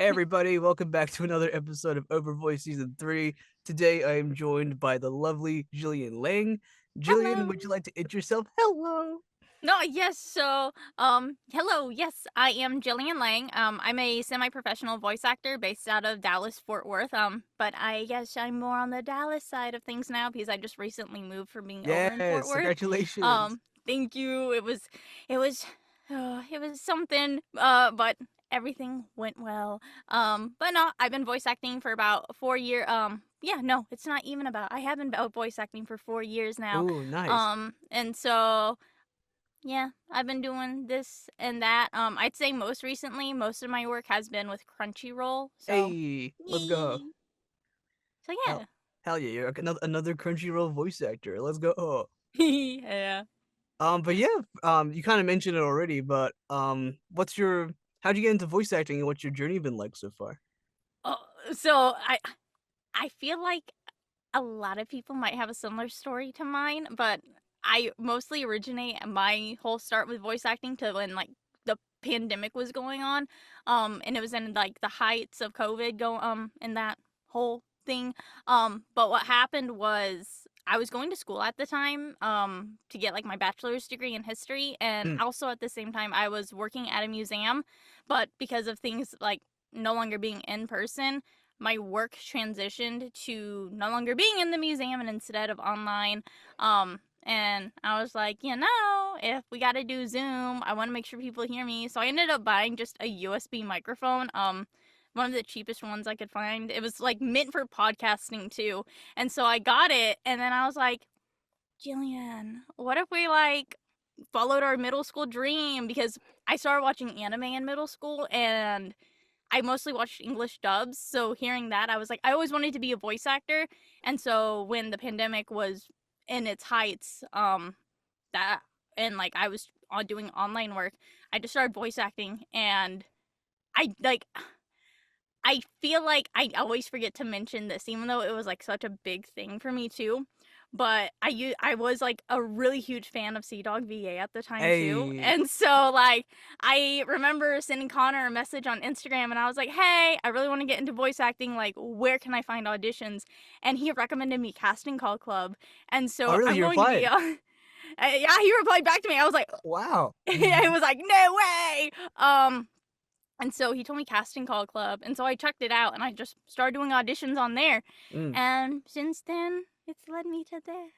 Hey everybody, welcome back to another episode of OverVoice Season 3. Today I am joined by the lovely Gillian Lange. Gillian, Hello. would you like to introduce yourself? Hello! No, yes. Hello. Yes, I am Gillian Lange. I'm a semi-professional voice actor based out of Dallas, Fort Worth. But I guess I'm more on the Dallas side of things now because I just recently moved from being over in Fort Yes, Worth. congratulations. Thank you. It was, it was something. But everything went well. But no, I've been voice acting for about 4 years. Yeah, no, it's not even about. I have been voice acting for 4 years now. Ooh, nice. And so. Yeah, I've been doing this and that. I'd say most recently, most of my work has been with Crunchyroll. So, Hey, let's go. yay. So Hell, yeah. hell yeah, you're another Crunchyroll voice actor. Let's go. Yeah. But yeah, you kind of mentioned it already, but how'd you get into voice acting and what's your journey been like so far? Oh, so I feel like a lot of people might have a similar story to mine, but I mostly originate my whole start with voice acting to when like the pandemic was going on. And it was in like the heights of COVID in that whole thing. But what happened was I was going to school at the time to get like my bachelor's degree in history, and Mm, also at the same time I was working at a museum, but because of things like no longer being in person, my work transitioned to no longer being in the museum and instead of online. And I was like, if we got to do Zoom, I want to make sure people hear me. So I ended up buying just a USB microphone. One of the cheapest ones I could find. It was like meant for podcasting too. And so I got it, and then I was like, Jillian, what if we like followed our middle school dream? Because I started watching anime in middle school, and I mostly watched English dubs, so hearing that, I was like, I always wanted to be a voice actor, and so when the pandemic was in its heights, that and like I was doing online work, I just started voice acting, and I like I feel like I always forget to mention this, even though it was like such a big thing for me too. But I was like a really huge fan of Sea Dog VA at the time too, hey, and so like I remember sending Connor a message on Instagram, and I was like, "Hey, I really want to get into voice acting. Like, where can I find auditions?" And he recommended me Casting Call Club, and oh so really, I'm you going to be replied? on. Yeah, he replied back to me. I was like, Wow. I was like, "No way!" And so he told me Casting Call Club, and so I checked it out, and I just started doing auditions on there, Mm. and since then, it's led me to this.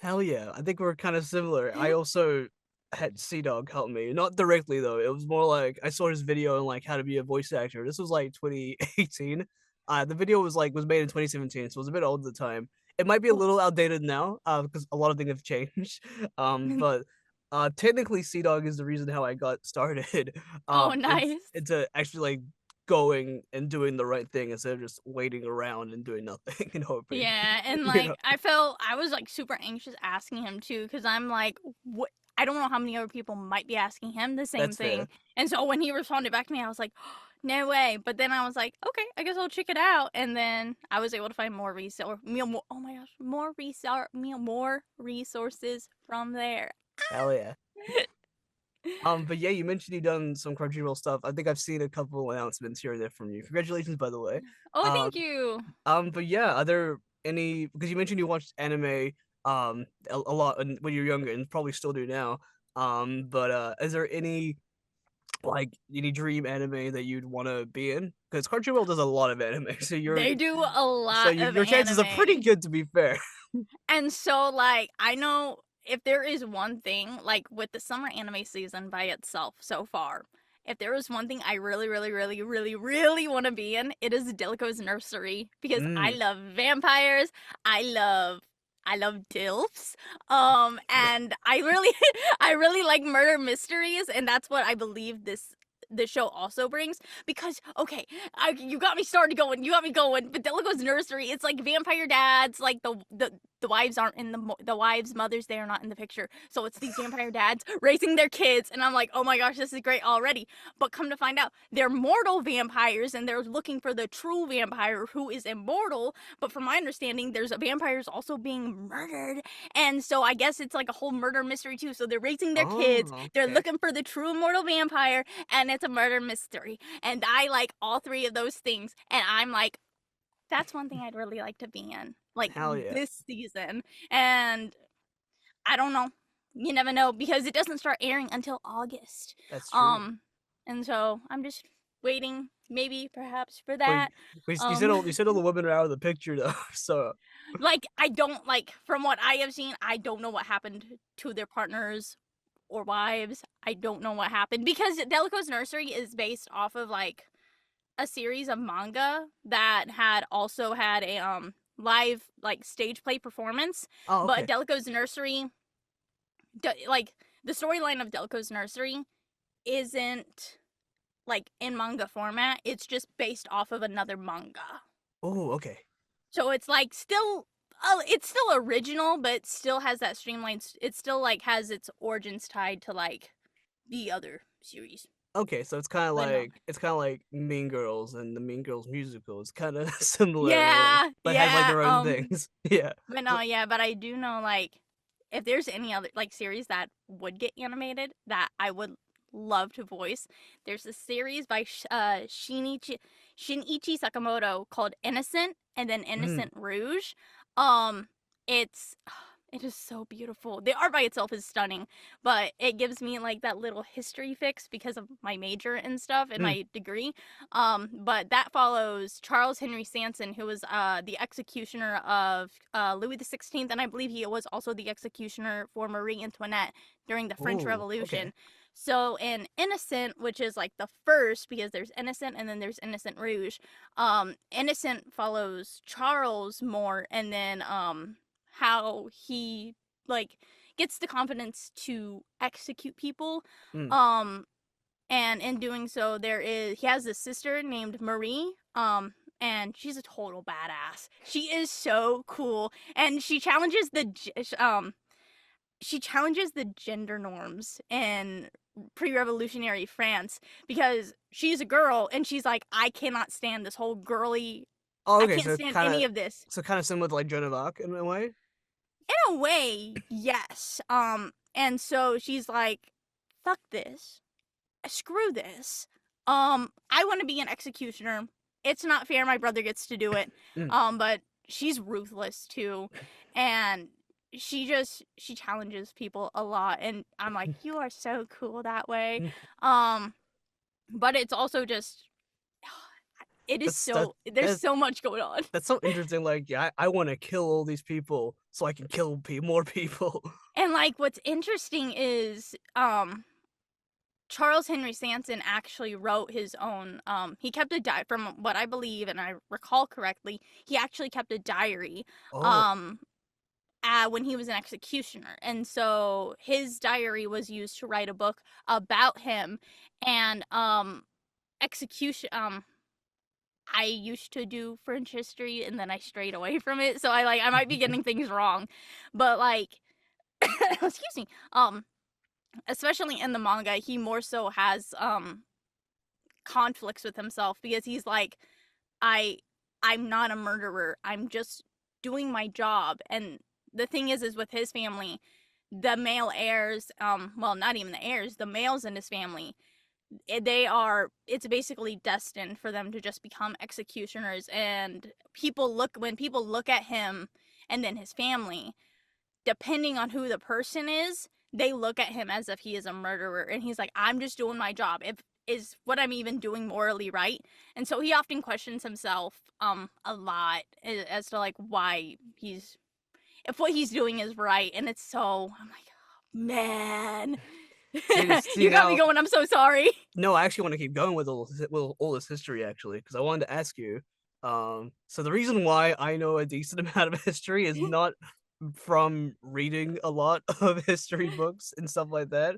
Hell yeah. I think we're kind of similar. I also had Sea Dog help me. Not directly though. It was more like I saw his video on like how to be a voice actor. This was like 2018. The video was made in 2017, so it was a bit old at the time. It might be a Oh, little outdated now, because a lot of things have changed. But technically Sea Dog is the reason how I got started. oh, It's nice. into actually like going and doing the right thing instead of just waiting around and doing nothing and hoping. Yeah, and You like know, I was like super anxious asking him too, because I'm like, what? I don't know how many other people might be asking him the same that's thing. fair. And so when he responded back to me, I was like, no way. But then I was like, okay, I guess I'll check it out. And then I was able to find more resource, oh my gosh, more resources from there. Hell yeah. But yeah, you mentioned you've done some Crunchyroll stuff. I think I've seen a couple announcements here and there from you. Congratulations, by the way. Oh, Um, thank you. but yeah, are there any? Because you mentioned you watched anime a lot when you were younger and probably still do now. But is there any dream anime that you'd want to be in? Because Crunchyroll does a lot of anime, They do a so lot of your chances are pretty anime. good to be fair. And so, like, I know if there is one thing, like, with the summer anime season by itself so far, if there is one thing I really, really, really, really, really want to be in, it is Delico's Nursery because I Mm, love vampires. I love. I love DILFs. And I really, I really like murder mysteries, and that's what I believe this show also brings. Because you got me started going, you got me going. But Delico's Nursery, it's like vampire dads, like the wives aren't in the wives mothers, they are not in the picture, so it's these vampire dads raising their kids, and I'm like, oh my gosh, this is great already. But come to find out, they're mortal vampires, and they're looking for the true vampire who is immortal. But from my understanding, there's vampires also being murdered, and so I guess it's like a whole murder mystery too. So they're raising their kids, oh, they're okay. looking for the true immortal vampire, and it's a murder mystery. And I like all three of those things. And I'm like, that's one thing I'd really like to be in, like Hell yeah. this season. And I don't know. You never know because it doesn't start airing until August. That's true. And so I'm just waiting, maybe perhaps for Wait, that. you said all the women are out of the picture though, so Like I don't like from what I have seen, I don't know what happened to their partners or wives. I don't know what happened because Delico's Nursery is based off of like a series of manga that had also had a live like stage play performance. oh But okay. Delico's Nursery, like the storyline of Delico's Nursery isn't like in manga format. It's just based off of another manga. Oh okay. So it's like still it's still original, but it still has that streamlined. It still like has its origins tied to like the other series. Okay, so But no. it's kind of like Mean Girls and the Mean Girls musical. It's kind of similar in a way, Yeah, but has like yeah. their own things. Yeah. But no, yeah. But I do know like if there's any other like series that would get animated that I would love to voice, there's a series by Shinichi Sakamoto called Innocent and then Mm, Innocent Rouge. Um, it's it is so beautiful. The art by itself is stunning, but it gives me like that little history fix because of my major and stuff and mm, my degree. But that follows Charles Henry Sanson, who was the executioner of Louis XVI, and I believe he was also the executioner for Marie Antoinette during the French ooh, okay. Revolution. So in Innocent, which is like the first, because there's Innocent and then there's Innocent Rouge. Innocent follows Charles more, and then how he like gets the confidence to execute people. Mm. Um, and in doing so, he has a sister named Marie. And she's a total badass. She is so cool, and she challenges the gender norms in pre-revolutionary France because she's a girl and she's like, I cannot stand this whole girly. Oh, I okay, can't stand any of this. so kind of similar to like Joan of Arc in a way. In a way, yes. And so she's like, fuck this. Screw this. I want to be an executioner. It's not fair my brother gets to do it. Mm. But she's ruthless too. And she challenges people a lot and I'm like, you are so cool that way. Mm. Um, but it's also just it is That's that so there's that so much going on. that's so interesting. Like, yeah, I want to kill all these people so I can kill more people. And like what's interesting is Charles Henry Sanson actually wrote his own he kept a diary from what I believe and I recall correctly, he actually kept a diary Oh, when he was an executioner. And so his diary was used to write a book about him and execution I used to do French history and then I strayed away from it. So I might be getting things wrong. But like excuse me. Especially in the manga, he more so has conflicts with himself because he's like, I I'm not a murderer. I'm just doing my job. And the thing is with his family, the male heirs, well, not even the heirs, the males in his family, it's basically destined for them to just become executioners. And when people look at him and then his family, depending on who the person is, they look at him as if he is a murderer. And he's like, I'm just doing my job. Is what I'm even doing morally right? And so he often questions himself a lot as to like why if what he's doing is right. And it's so I'm like, man. see You got me now. going, I'm so sorry. No, I actually want to keep going with all this history actually, because I wanted to ask you. So the reason why I know a decent amount of history is not from reading a lot of history books and stuff like that.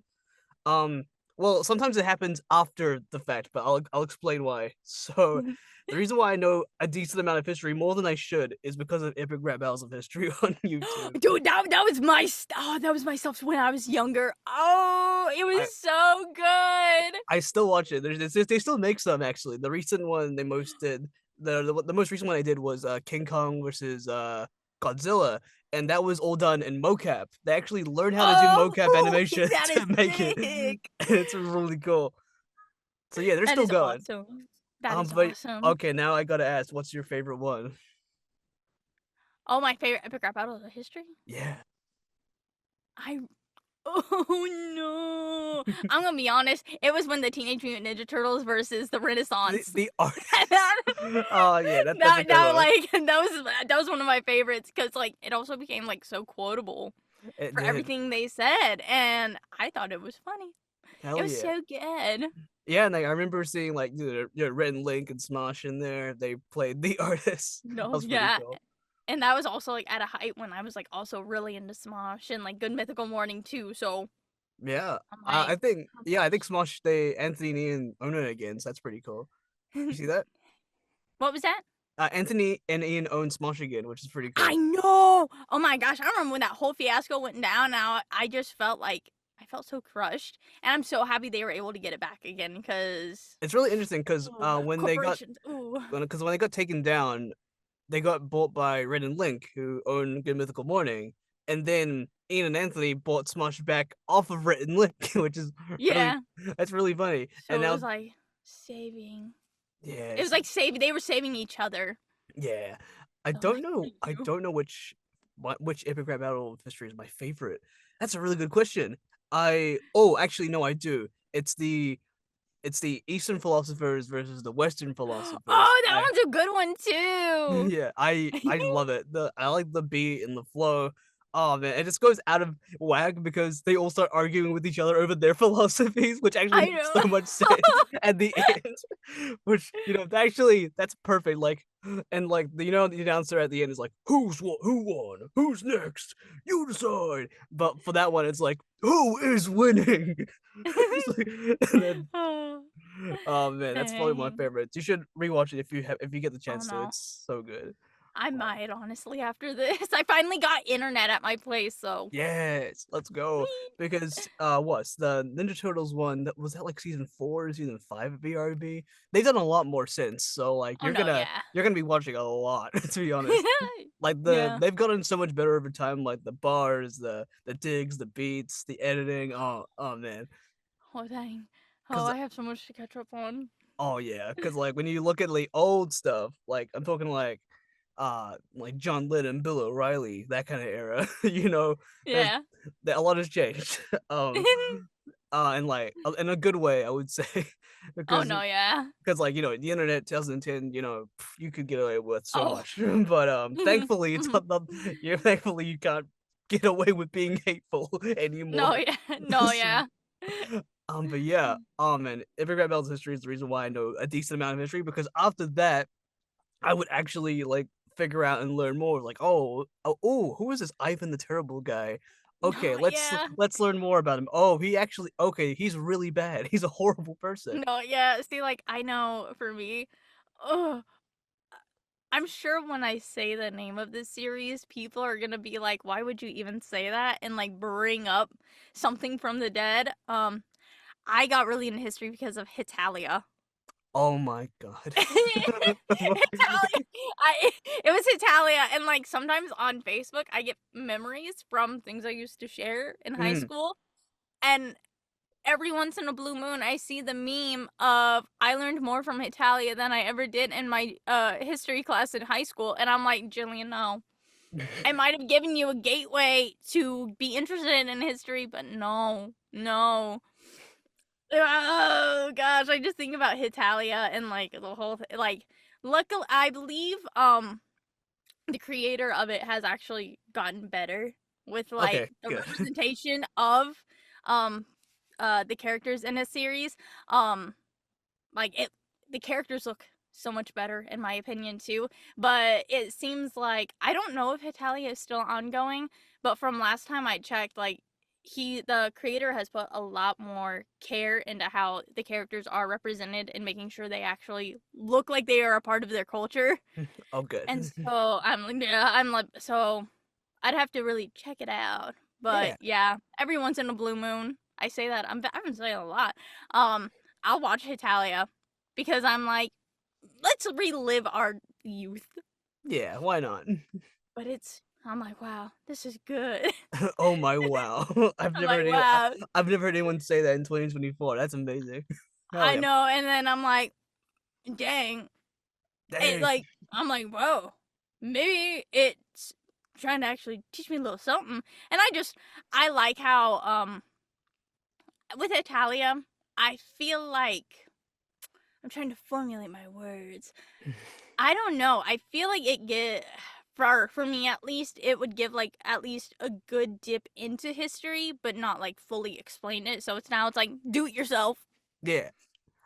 Um, well, sometimes it happens after the fact, but I'll explain why. So, the reason why I know a decent amount of history more than I should is because of Epic Rap Battles of History on YouTube. Dude, that was that was my stuff when I was younger. Oh, it was I so good. I still watch it. They still make some actually. The recent one they most did the most recent one I did was King Kong versus Godzilla, and that was all done in mocap. They actually learned how to do mocap Oh, animation that to is make it. sick. It's really cool. So yeah, they're That still is going. awesome. That is But awesome. okay, now I gotta ask, what's your favorite one? Oh, my favorite epic rap battle of the history? Yeah. I Oh no! I'm gonna be honest. It was when the Teenage Mutant Ninja Turtles versus the Renaissance. The artist. that, Oh yeah, that's a good one. like that was one of my favorites because like it also became like so quotable It for did. everything they said, and I thought it was funny. It Hell was yeah. so good. Yeah, and like, I remember seeing like Red and Link and Smosh in there. They played the artist. That No, was pretty yeah. cool. And that was also like at a height when I was like also really into Smosh and like Good Mythical Morning too. So Yeah. I'm like, I think Smosh they Anthony and Ian own it again, so that's pretty cool. You see that? what was that? Anthony and Ian own Smosh again, which is pretty I cool. know. Oh my gosh, I remember when that whole fiasco went down. Now I just felt like I felt so crushed, and I'm so happy they were able to get it back again because It's really interesting because corporations. Ooh, when they got taken down, they got bought by Red and Link, who own Good Mythical Morning, and then Ian and Anthony bought Smosh back off of Red and Link, which is really yeah. that's really funny. And So it now, was like saving. It was yes, like saving. They were saving each other. yeah, So like, thank I you. don't know which epic rap battle of history is my favorite. That's a really good question. I oh actually no I do. It's the Eastern philosophers versus the Western philosophers. Oh, that one's a good one too. Yeah, I love it. I like the beat and the flow. Oh man, it just goes out of whack because they all start arguing with each other over their philosophies, which actually I makes so much know. sense at the end. Which actually that's perfect. Like and like the announcer at the end is like, who won? Who's next? You decide. But for that one, it's like, who is winning? It's like, and then Oh, oh man, that's probably my dang. favorite. You should rewatch it if you get the Oh chance to. no. It's so good. I Oh, might honestly after this. I finally got internet at my place, so yes, let's go. Whee! Because what's the Ninja Turtles one? That was that like season 4 or season 5 of BRB? They've done a lot more since. So like Oh no, yeah. you're gonna be watching a lot to be honest. Like Yeah. they've gotten so much better over time. Like the bars, the digs, the beats, the editing. Oh man. Oh dang. Oh, Cause I have so much to catch up on. oh yeah, cause like when you look at the old stuff, like I'm talking like John Lennon, Bill O'Reilly, that kind of era, there's Yeah. that a lot has changed. And like in a good way, I would say, Oh because no, yeah. like the internet 2010, you could get away with so Oh. much, but Mhm. thankfully Mhm. thankfully you can't get away with being hateful No, anymore. yeah. No, So, yeah. but yeah, man, every Grab Battles history is the reason why I know a decent amount of history because after that, I would actually like figure out and learn more. Like, who is this Ivan the Terrible guy? Okay, No, yeah. let's learn more about him. Oh, he's really bad. He's a horrible person. No, yeah. See, like I know for me, oh, I'm sure when I say the name of this series, people are gonna be like, "Why would you even say that?" and like bring up something from the dead. I got really into history because of Hitalia. Oh my god. Hitalia, it was Hitalia, and like sometimes on Facebook, I get memories from things I used to share in high Mm. school, and every once in a blue moon, I see the meme of I learned more from Hitalia than I ever did in my history class in high school, and I'm like, Jillian, no. I might have given you a gateway to be interested in history, but no, no. Oh gosh, I just think about Hitalia and like the whole like. Luckily, I believe the creator of it has actually gotten better with Okay, like the good. representation of um the characters in a series. Um like it the characters look so much better in my opinion too. But it seems like I don't know if Hitalia is still ongoing, but from last time I checked, like the creator has put a lot more care into how the characters are represented and making sure they actually look like they are a part of their culture. Oh, good. And so I'm like, yeah, I'm like, so I'd have to really check it out. But Yeah, yeah, every once in a blue moon, I say that I've been saying a lot. I'll watch Hitalia because I'm like, let's relive our youth. yeah. Why not? But I'm like, wow, this is good. Oh my wow. I'm like, wow. I've never heard anyone say that in 2024. That's amazing. Hell I yeah. know, and then I'm like, dang. It, Dang. like, I'm like, whoa, maybe it's trying to actually teach me a little something. And I like how, with Italia, I feel like, I'm trying to formulate my words. I don't know. I feel like for me at least, it would give like at least a good dip into history, but not like fully explain it. So it's like do it yourself, Yeah,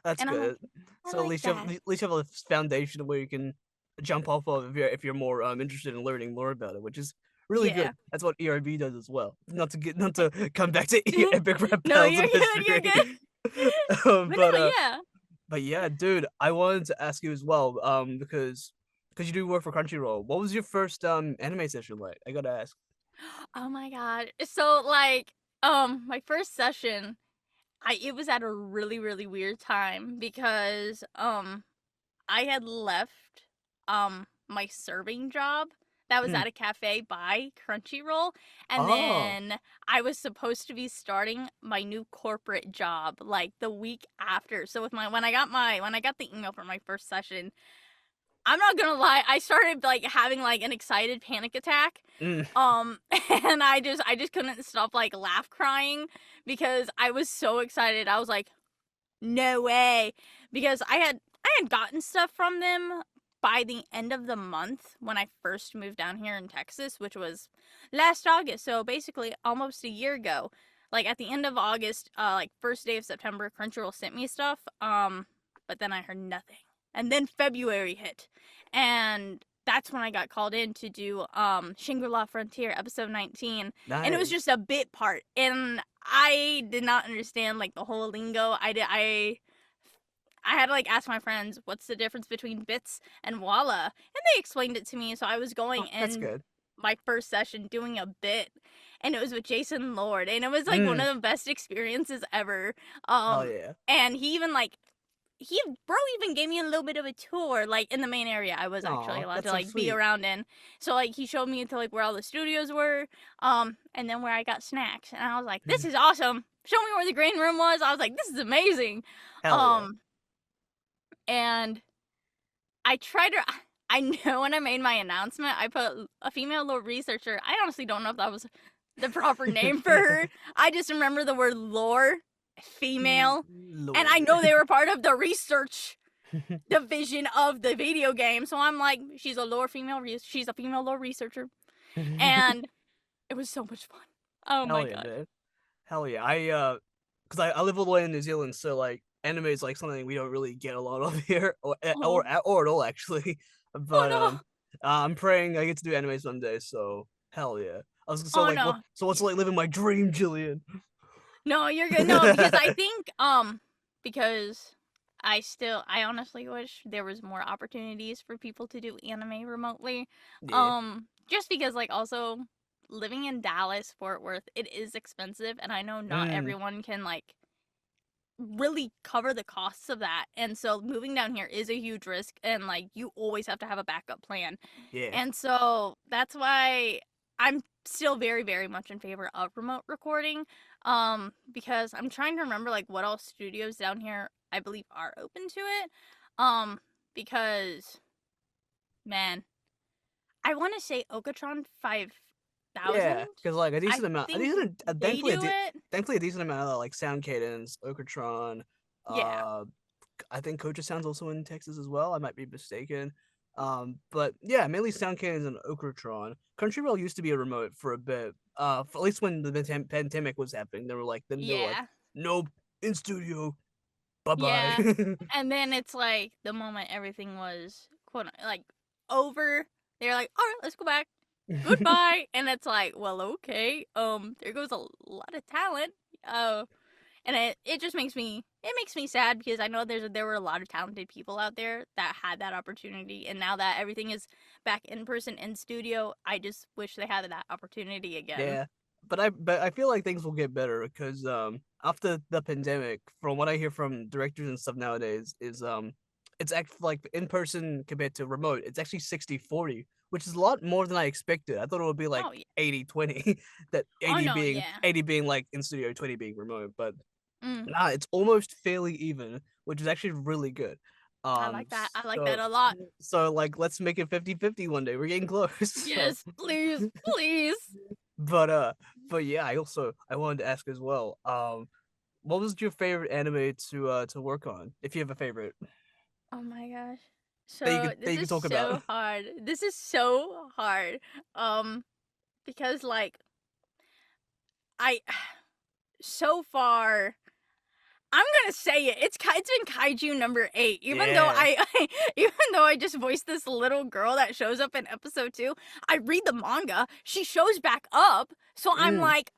that's and I'm like, good. I So at like least that. you have a foundation where you can jump off of if you're more interested in learning more about it, which is really Yeah. good. That's what ERB does as well. Not to come back to epic rap No, battles you're of good. You're history. good. um, But but no, uh, yeah. but yeah, dude, I wanted to ask you as well, because you do work for Crunchyroll. What was your first anime session like? I gotta ask. Oh my god. So like, my first session, I it was at a really really weird time because I had left my serving job that was Mm. at a cafe by Crunchyroll, and Oh, then I was supposed to be starting my new corporate job like the week after. So with my when I got the email for my first session, I'm not gonna lie, I started like having like an excited panic attack. mm. And I just couldn't stop like laugh crying because I was so excited. I was like, no way. Because I had gotten stuff from them by the end of the month when I first moved down here in Texas, which was last August. So basically almost a year ago. Like at the end of August, like first day of September, Crunchyroll sent me stuff. But then I heard nothing. And then February hit. And that's when I got called in to do Shangri-La Frontier episode 19, and it was just Nice. a bit part, and I did not understand like the whole lingo. I had to like ask my friends what's the difference between bits and walla, and they explained it to me. So I was going Oh, that's in good. my first session doing a bit, and it was with Jason Lord, and it was like one Mm. of the best experiences ever. Hell yeah. And he even like he bro even gave me a little bit of a tour like in the main area I was actually Aw, allowed that's to so like be sweet. around in. So like he showed me to like where all the studios were, and then where I got snacks, and I was like, this is awesome. Show me where the green room was. I was like, this is amazing. Hell yeah. um and I tried to I know when I made my announcement I put a female lore researcher. I honestly don't know if that was the proper name for her. I just remember the word lore female, and I Lord. know they were part of the research division of the video game. So I'm like, she's a female lore researcher, and it was so much fun. Oh my Hell yeah, god. man. Hell yeah. Cause I live all the way in New Zealand, so like anime is like something we don't really get a lot of here, Oh, or at all actually. oh But no. I'm praying I get to do anime someday. So hell yeah. I was so Oh like what? no. So what's it like living my dream, Jillian? No, you're good. No, because I think because I honestly wish there was more opportunities for people to do anime remotely. Yeah. Just because like also living in Dallas, Fort Worth, it is expensive, and I know not Mm, everyone can like really cover the costs of that. And so moving down here is a huge risk, and like you always have to have a backup plan. yeah. And so that's why I'm still very very much in favor of remote recording, because I'm trying to remember like what all studios down here I believe are open to it. Because man, I want to say Okatron 5000. Yeah. Cause like I think they do it. thankfully a decent amount of like Sound Cadence, Okratron, Yeah. uh I think Coach Sound's also in Texas as well. I might be mistaken. But yeah, mainly Sound Cannons and Okratron. Crunchyroll used to be a remote for a bit. For at least when the pandemic was happening, they were like, Yeah. nope, in studio, bye bye. Yeah. And then it's like the moment everything was like over, they're like, "All right, let's go back. Goodbye." And it's like, "Well, okay. There goes a lot of talent." And it just makes me sad because I know there were a lot of talented people out there that had that opportunity, and now that everything is back in person in studio, I just wish they had that opportunity again. Yeah, but I feel like things will get better because after the pandemic, from what I hear from directors and stuff nowadays, is it's actually like in person compared to remote. It's actually 60/40, which is a lot more than I expected. I thought it would be like Oh yeah. 80/20, that Oh no, yeah. 80 being like in studio, 20 being remote. But Mm, Nah, it's almost fairly even, which is actually really good. I like that. I like that So a lot. like let's make it 50-50 one day. We're getting close. So Yes, please, please. but yeah, I wanted to ask as well. What was your favorite anime to work on? If you have a favorite Oh my gosh. that So you this could is talk about. so hard. This is so hard. Um, because like I so far I'm gonna say it. It's been Kaiju number 8. Even though Yeah. even though I just voiced this little girl that shows up in episode 2, I read the manga. She shows back up, so I'm Mm. like,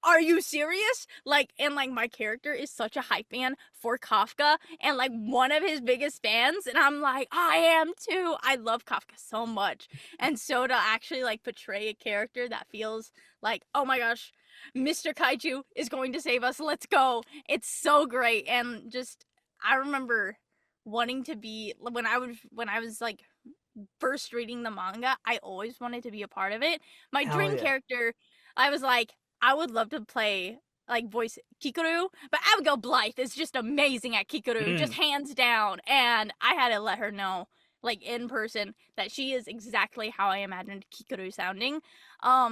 are you serious? Like, and like my character is such a hype fan for Kafka and like one of his biggest fans, and I'm like, I am too. I love Kafka so much. And so to actually like portray a character that feels like, oh my gosh, Mr. Kaiju is going to save us. Let's go. It's so great. And just I remember wanting to be when I was like first reading the manga, I always wanted to be a part of it. My Hell dream yeah. character, I was like, I would love to play like voice Kikoru, but Abigail Blythe is just amazing at Kikoru, just Mm. hands down. And I had to let her know, like in person, that she is exactly how I imagined Kikoru sounding.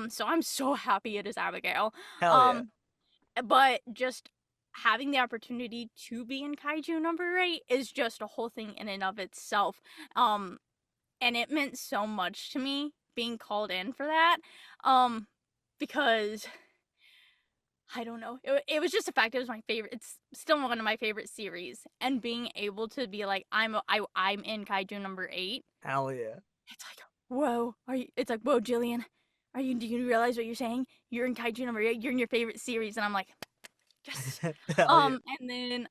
So I'm so happy it is Abigail. Hell yeah. Um, but just having the opportunity to be in Kaiju number 8 is just a whole thing in and of itself. Um, and it meant so much to me being called in for that, um because I don't know, it was just a fact. It was my favorite. It's still one of my favorite series, and being able to be like, I'm in Kaiju number 8. Hell yeah. It's like, whoa, are you? It's like, whoa, Jillian, are you? Do you realize what you're saying? You're in Kaiju number 8. You're in your favorite series, and I'm like, yes. Hell yeah. And then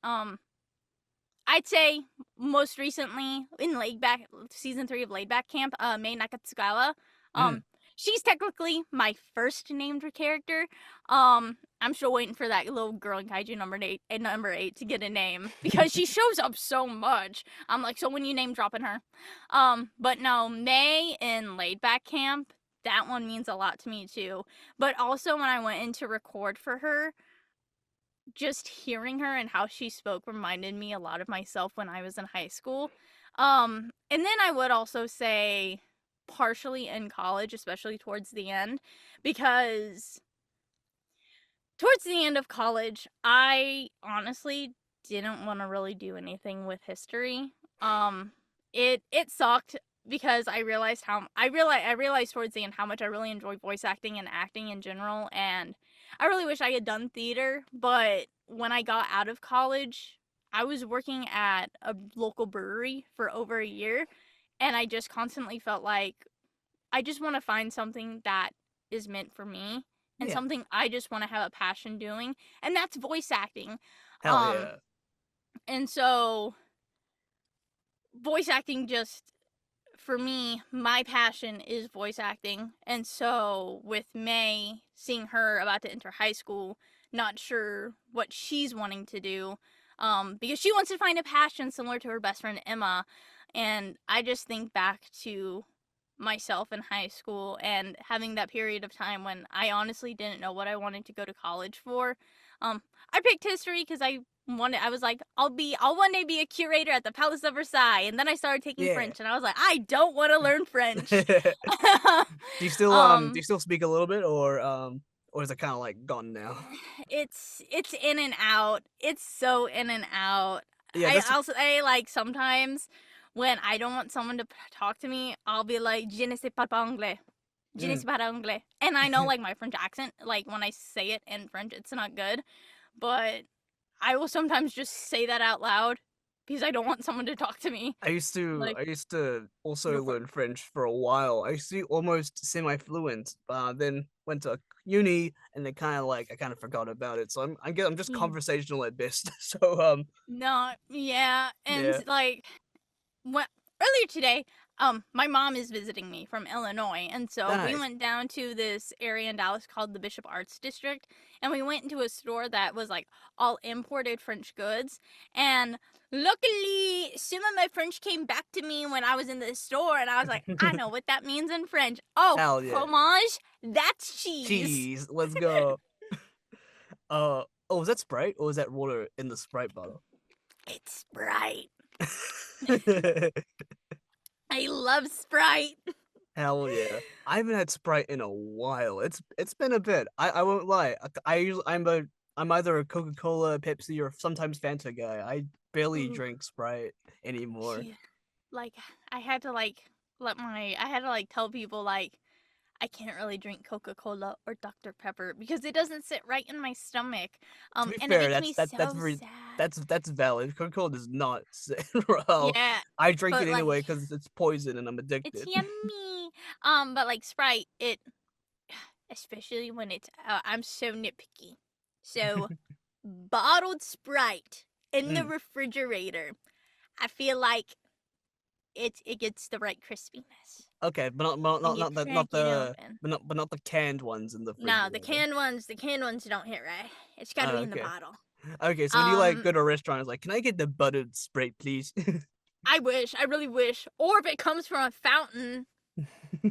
I'd say most recently in Laid Back season 3 of Laid Back Camp, Mei Nakatsugawa. Mm. Um, she's technically my first named character. I'm still waiting for that little girl in Kaiju number 8 to get a name because she shows up so much. I'm like, so when you name dropping her, but no, Mei in Laid Back Camp. That one means a lot to me too. But also when I went in to record for her, just hearing her and how she spoke reminded me a lot of myself when I was in high school. And then I would also say partially in college, especially towards the end, because towards the end of college, I honestly didn't want to really do anything with history. It sucked because I realized towards the end how much I really enjoy voice acting and acting in general, and I really wish I had done theater. But when I got out of college, I was working at a local brewery for over a year, and I just constantly felt like I just want to find something that is meant for me and Yeah. something I just want to have a passion doing, and that's voice acting. Hell Um, yeah. and so voice acting just for me, my passion is voice acting. And so with May, seeing her about to enter high school, not sure what she's wanting to do, because she wants to find a passion similar to her best friend Emma. And I just think back to myself in high school and having that period of time when I honestly didn't know what I wanted to go to college for. I picked history because I was like, I'll one day be a curator at the Palace of Versailles, and then I started taking Yeah. French, and I was like, I don't want to learn French. Do um, you still speak a little bit or is it kind of like gone now? it's in and out. It's so in and out. Yeah, that's I like sometimes when I don't want someone to talk to me, I'll be like, je ne sais pas anglais. Je ne mm. sais pas anglais. And I know like my French accent, like when I say it in French, it's not good. But I will sometimes just say that out loud because I don't want someone to talk to me. Like, I used to also go for it. learn French for a while. I used to be almost semi-fluent, then went to uni and then kind of like I kind of forgot about it. So I'm just Yeah. conversational at best. So No, yeah. And yeah, like, what earlier today, my mom is visiting me from Illinois, and so we nice. went down to this area in Dallas called the Bishop Arts District, and we went into a store that was like all imported French goods. And luckily, some of my French came back to me when I was in the store, and I was like, I know what that means in French. Oh, Hell yeah. fromage, that's cheese. Cheese, let's go. Oh, was that Sprite or was that water in the Sprite bottle? It's Sprite. I love Sprite. Hell yeah! I haven't had Sprite in a while. It's been a bit. I won't lie. I'm either a Coca-Cola, Pepsi, or sometimes Fanta guy. I barely Ooh, drink Sprite anymore. yeah. Like I had to like I had to like tell people like I can't really drink Coca-Cola or Dr. Pepper because it doesn't sit right in my stomach. To be And it fair, makes me that's so very sad. that's valid. Coca-Cola does not sit well. Yeah, I drink it but like anyway because it's poison and I'm it's addicted. yummy. But like Sprite, it especially when it's I'm so nitpicky. So bottled Sprite in the Mm. refrigerator, I feel like it gets the right crispiness Okay, but when you crack it open. but not the canned ones in the No, refrigerator. the canned ones don't hit right. It's got to be in the Okay. bottle. Okay, so when you like Um, go to a restaurant, it's like, can I get the buttered Sprite, please? I wish, I really wish. Or if it comes from a fountain,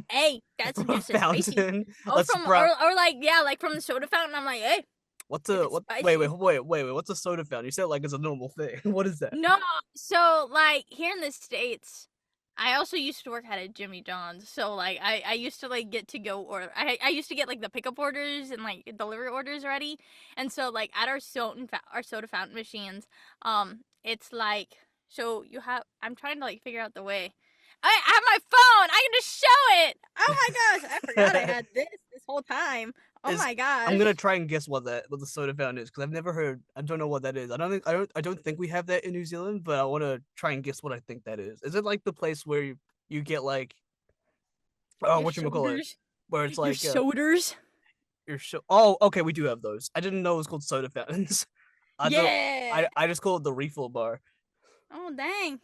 hey, that's From a just as spicy. fountain, Oh, a from Sprite. or like yeah, like from the soda fountain. I'm like, hey, What's if a it's what? Wait, wait, spicy. wait, wait, wait. What's a soda fountain? You said it like it's a normal thing. What is that? No, so like here in the States, I also used to work at a Jimmy John's. So like I used to like get to go order. I used to get like the pickup orders and like delivery orders ready. And so like at our soda fountain machines, it's like so you have I'm trying to like figure out the way. I have my phone. I can just show it. Oh my gosh, I forgot I had this whole time. Oh Is my I'm gonna gosh. try and guess what the soda fountain is because I've never heard. I don't know what that is. I don't think we have that in New Zealand, but I want to try and guess what I think that is. Is it like the place where you get like Your what you call it, shoulders. where it's Your like shoulders. your show. Oh, okay, we do have those. I didn't know it was called soda fountains. I thought Yeah. I just call it the refill bar. Oh dang!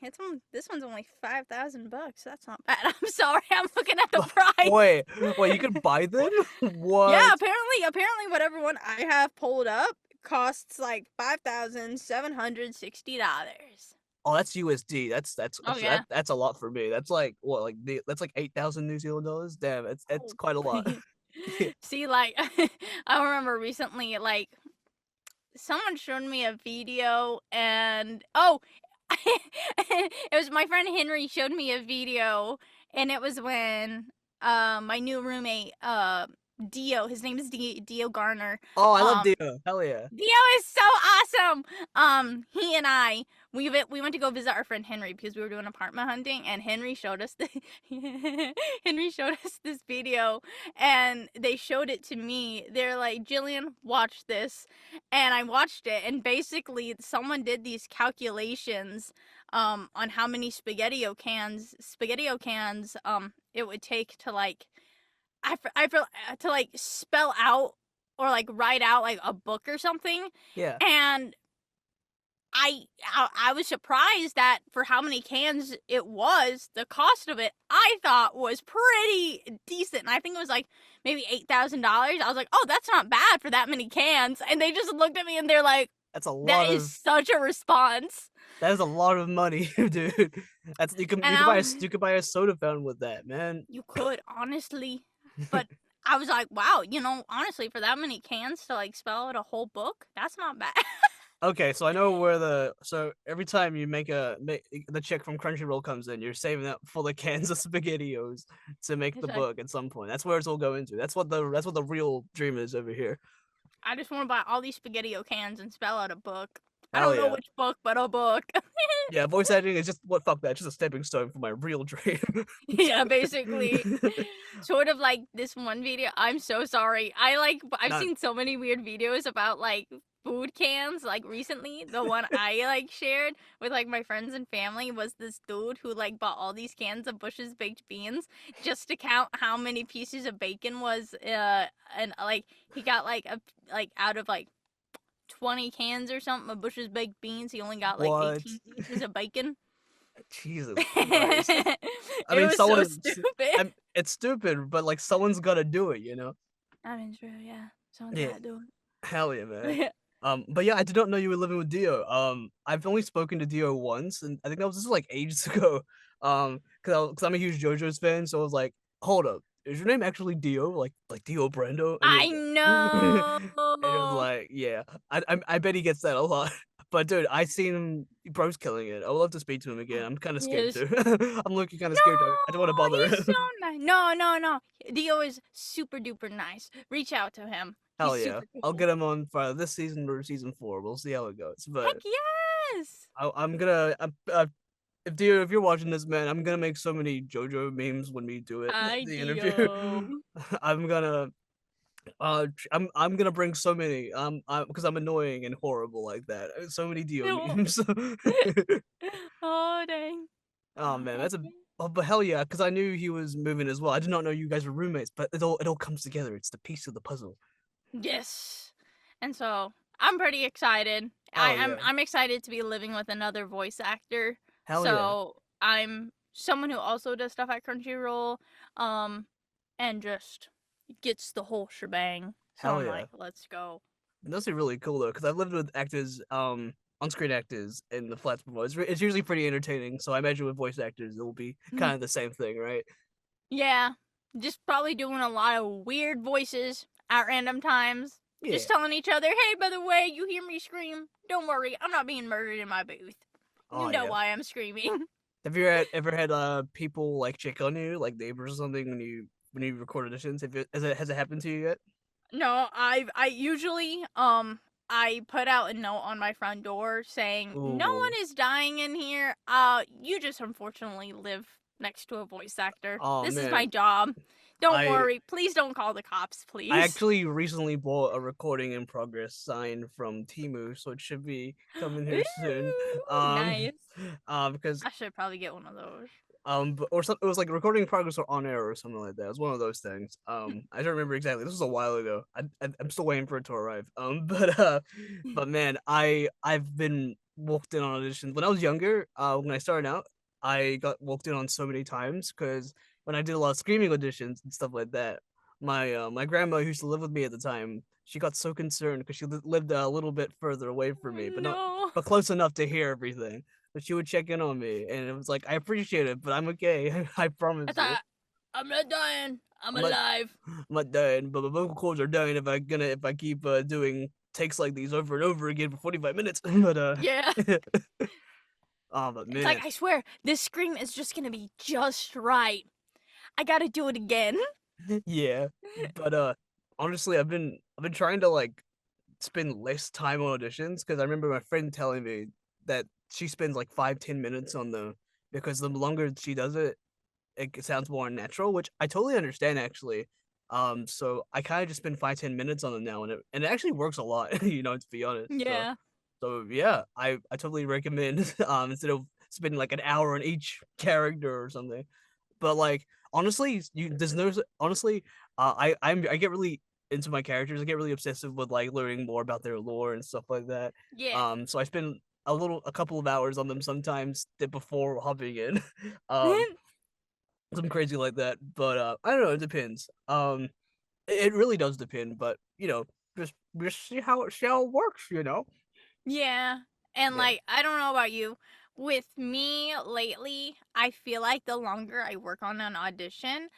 This one's only $5,000. That's not bad. I'm sorry. I'm looking at the price. Wait, you could buy them? Yeah, What? apparently, whatever one I have pulled up costs like $5,760. Oh, that's USD. Oh yeah. That's a lot for me. That's like what, that's like 8,000 New Zealand dollars. Damn, it's Oh. quite a lot. See, like I remember recently, like someone showed me a video, and it was my friend Henry showed me a video, and it was when my new roommate Dio, his name is Dio Garner. Oh, I love um Dio. Hell yeah. Dio is so awesome. He and I we went to go visit our friend Henry because we were doing apartment hunting, and Henry showed us Henry showed us this video, and they showed it to me. They're like, Jillian, watch this, and I watched it, and basically someone did these calculations on how many spaghettio cans it would take to like I feel to like spell out or like write out like a book or something. Yeah. And I was surprised that for how many cans it was, the cost of it I thought was pretty decent. And I think it was like maybe $8,000. I was like, oh, that's not bad for that many cans. And they just looked at me and they're like, That's a that lot is of such a response. that is a lot of money, dude. That's And you could buy a soda fountain with that, man. you could honestly, but I was like, wow, honestly, for that many cans to like spell out a whole book, that's not bad. Okay, so I know where so every time you make the check from Crunchyroll comes in, you're saving up for the cans of SpaghettiOs to make the It's like, book at some point. That's where it's all going to. That's what the real dream is over here. I just want to buy all these SpaghettiO cans and spell out a book. I Hell don't know yeah. which book, but a book. Yeah, voice acting is just what fuck that, just a stepping stone for my real dream. Yeah, basically. Sort of like this one video. I'm so sorry. I've Not seen so many weird videos about like food cans like recently. The one I like shared with like my friends and family was this dude who like bought all these cans of Bush's baked beans just to count how many pieces of bacon was and like he got like out of like 20 cans or something of Bush's baked beans, he only got like what? 18 pieces of bacon. Jesus Christ. It I mean, was so someone stupid. it's stupid, but like someone's gotta do it, you know? I mean, true, yeah. Someone's Yeah. gotta do Hell yeah, man. it. But yeah, I did not know you were living with Dio. I've only spoken to Dio once, and I think that was just like ages ago. Cause I'm a huge JoJo's fan, so I was like, hold up, is your name actually Dio? Like Dio Brando? And he I was like, No. And it was like, yeah, I bet he gets that a lot. But dude, I seen him. Bro's killing it. I would love to speak to him again. I'm kind of He scared is. too. I'm looking kind of scared. I don't want to No, bother he's so him. nice. No, no, no. Dio is super duper nice. Reach out to him. He's Hell yeah, super I'll cool. get him on for this season or season 4. We'll see how it goes. But Heck yes. I'm gonna. If you're watching this, man, I'm gonna make so many JoJo memes when we do it. Hi, The interview. Dio. I'm gonna. I'm gonna bring so many. Because I'm annoying and horrible like that. So many Dio No. memes. Oh, dang. Oh man, Heck that's a. yeah. Oh, but hell yeah, because I knew he was moving as well. I did not know you guys were roommates, but it all comes together. It's the piece of the puzzle. Yes. And so I'm pretty excited. I, Hell I'm yeah, I'm excited to be living with another voice actor. hell yeah, So I'm someone who also does stuff at Crunchyroll, um, and just gets the whole shebang. So hell I'm yeah. like, let's go. And those are really cool though, because I've lived with actors, on-screen actors in the flats before. It's usually pretty entertaining. So I imagine with voice actors, it will be kind of the same thing, right? Yeah, just probably doing a lot of weird voices at random times. Yeah. Just telling each other, hey, by the way, you hear me scream? Don't worry, I'm not being murdered in my booth. Oh You know yeah. why I'm screaming. Have you ever had people like check on you, like neighbors or something, when you record auditions? Has it happened to you yet? No, I usually I put out a note on my front door saying no one Ooh. is dying in here. You just unfortunately live next to a voice actor. Oh This is my man. job. Don't I worry. Please don't call the cops, I please. actually recently bought a recording in progress sign from Timu, so it should be coming here soon. Ooh, Um, nice. because I should probably get one of those. or something. It was like recording in progress or on air or something like that. It was one of those things. I don't remember exactly. This was a while ago. I'm still waiting for it to arrive. But man, I've been walked in on auditions when I was younger. When I started out, I got walked in on so many times because when I did a lot of screaming auditions and stuff like that, my grandma who used to live with me at the time, she got so concerned because she lived a little bit further away from Oh me, no. but close enough to hear everything. But she would check in on me, and it was like, I appreciate it, but I'm okay. I I promise you. thought I'm not dying. I'm I'm not, alive. I'm not dying, but my vocal cords are dying if I keep doing takes like these over and over again for 45 minutes. But Yeah. oh, but It's like man, I swear this scream is just gonna be just right. I gotta do it again. yeah. But honestly, I've been trying to like spend less time on auditions because I remember my friend telling me that she spends like 5-10 minutes on them because the longer she does it, it sounds more unnatural, which I totally understand actually. So I kind of just spend 5-10 minutes on them now, and it actually works a lot, to be honest. So Yeah. so yeah, I totally recommend instead of spending like an hour on each character or something. But like honestly, there's no honestly, I get really into my characters. I get really obsessive with like learning more about their lore and stuff like that. Yeah. So I spend a couple of hours on them sometimes before hopping in. um Something crazy like that. But I don't know, it depends. It really does depend, but just see how it works. Yeah. And Yeah. like, I don't know about you. With me lately, I feel like the longer I work on an audition,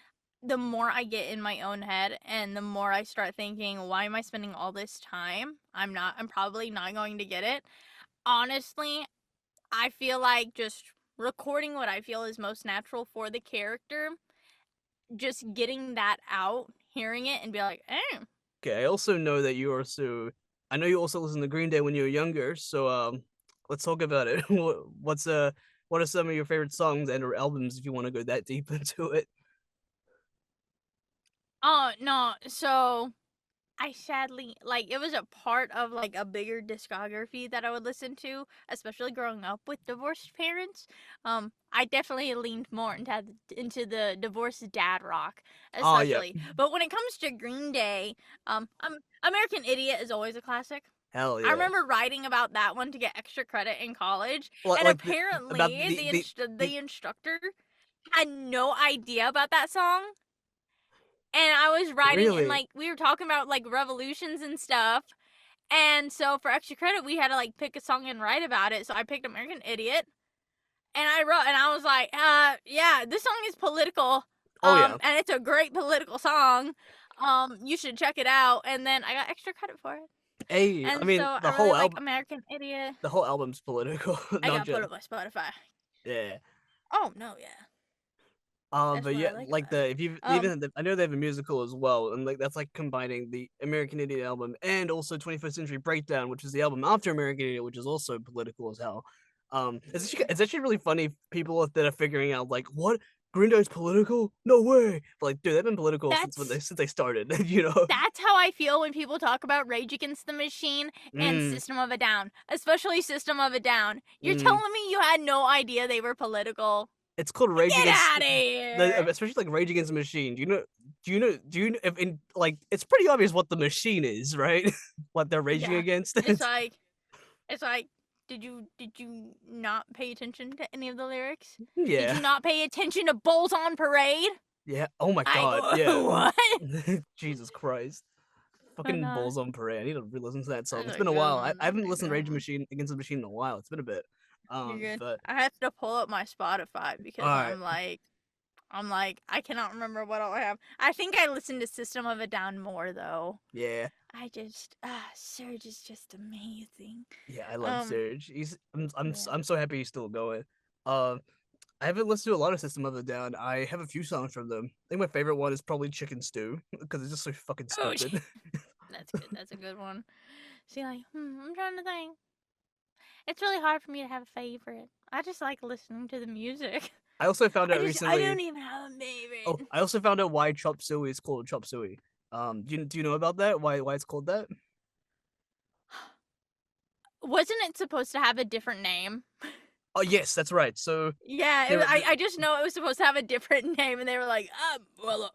the more I get in my own head and the more I start thinking, why am I spending all this time? I'm probably not going to get it. Honestly, I feel like just recording what I feel is most natural for the character, just getting that out, hearing it and be like, "Eh, Okay. I also know that I know you also listened to Green Day when you were younger, so let's talk about it. What are some of your favorite songs and or albums if you want to go that deep into it? oh, no." So, I sadly like it was a part of like a bigger discography that I would listen to, especially growing up with divorced parents. I definitely leaned more into the divorced dad rock, Oh yeah. especially. But when it comes to Green Day, American Idiot is always a classic. Hell I yeah. remember writing about that one to get extra credit in college, Like and like the about apparently the the instructor had no idea about that song, and I was writing and really. like we were talking about like revolutions and stuff. And so for extra credit, we had to like pick a song and write about it. So I picked American Idiot and I wrote and I was like, yeah, this song is political. Oh yeah. And it's a great political song. You should check it out. And then I got extra credit for it. Hey, I And so mean I really like American Idiot. the whole album's political. I Not gotta put just it on my Spotify. yeah. Oh no, yeah. That's But what I yeah, like like about it. if you even I know they have a musical as well, and like that's like combining the American Idiot album and also 21st Century Breakdown, which is the album after American Idiot, which is also political as hell. It's actually really funny people that are figuring out like what Green Day's political? No way! But, like, dude, they've been political That's since they started. You know? that's how I feel when people talk about Rage Against the Machine and Mm, System of a Down, especially System of a Down. You're mm. telling me you had no idea they were political? It's called Rage Get Against out of here! especially like Rage Against the Machine. If in like it's pretty obvious what the machine is, right? What they're raging Yeah, against. it's like it's like. Did you not pay attention to any of the lyrics? Did you Yeah. not pay attention to Bulls on Parade? Yeah. Oh my Like god. Yeah. what? Jesus Christ. But Fucking Bulls on Parade. I need to re-listen to that song. that's It's a been a good while. one. I haven't That's a listened to good Rage one. Machine Against the Machine in a while. It's been a bit. You're good. But I have to pull up my Spotify all because right. I'm like I cannot remember what all I have. I think I listened to System of a Down more though. Yeah. Surge is just amazing. Yeah, I love Um, Surge. yeah. I'm so happy he's still going. Um, I haven't listened to a lot of System of a Down. I have a few songs from them. I think my favorite one is probably Chicken Stew because it's just so fucking Oh, stupid. that's good. That's a good one. See, I'm trying to think. It's really hard for me to have a favorite. I just like listening to the music. I also found out I recently. don't even have a favorite. Oh, I also found out why Chop Suey is called Chop Suey. Do you know about that? Why it's called that? Wasn't it supposed to have a different name? Oh yes, that's right. So Yeah, there, I just know it was supposed to have a different name, and they were like, well,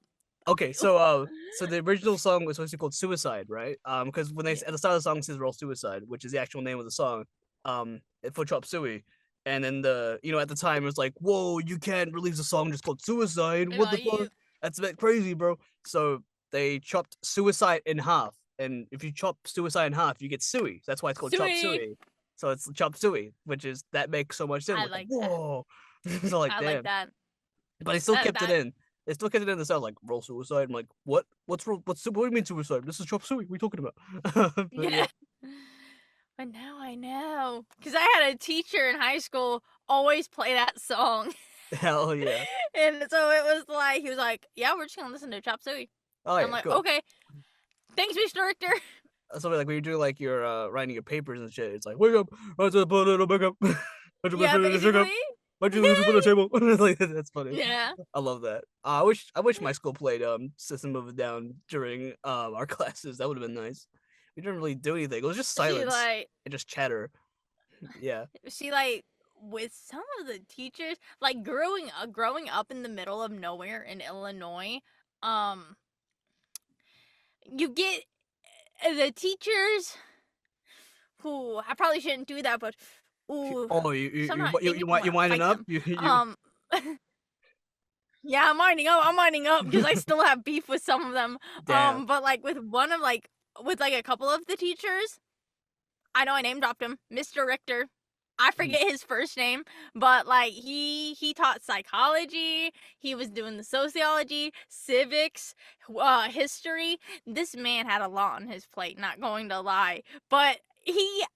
okay, so the original song was supposed to be called Suicide, right? Because when they yeah. at the start of the song it says Roll Suicide, which is the actual name of the song, for Chop Suey. And then at the time it was like, whoa, you can't release a song just called Suicide. They're What the like, fuck? That's a bit crazy, bro. So they chopped Suicide in half. And if you chop Suicide in half, you get Suey. That's why it's called Chop Suey. Suey. So it's Chop Suey, that makes so much sense. I Like, like that. whoa. So like, I like damn. that. But they still kept it That in. They still kept it in the sound like roll suicide. I'm like, what? What do you mean suicide? This is Chop Suey. What are you talking about? But yeah. yeah. But now I know, cause I had a teacher in high school always play that song, Hell yeah. and so it was like he was like, "Yeah, we're just gonna listen to Chop Suey." Oh I'm yeah, like, cool. "Okay, thanks, Mr. Richter." So like when you do like your writing your papers and shit, it's like wake up, rise to the little wake up. Yeah, basically. Why'd you lose on the table? Like that's funny. Yeah. I love that. I wish my school played System of a Down during our classes. That would have been nice. We didn't really do anything. It was just She silence like and just chatter. Yeah. she like with some of the teachers like growing up in the middle of nowhere in Illinois, um, you get the teachers who I probably shouldn't do that, but ooh, Oh, you sometimes they make me you want to winding fight up? them. You Yeah, I'm winding up. I'm winding up because I still have beef with some of them. damn. But like with one of like with like a couple of the teachers, I know I name dropped him, Mr. Richter. I forget his first name, but like he taught psychology. He was doing the sociology, civics, history. This man had a lot on his plate. Not going to lie, but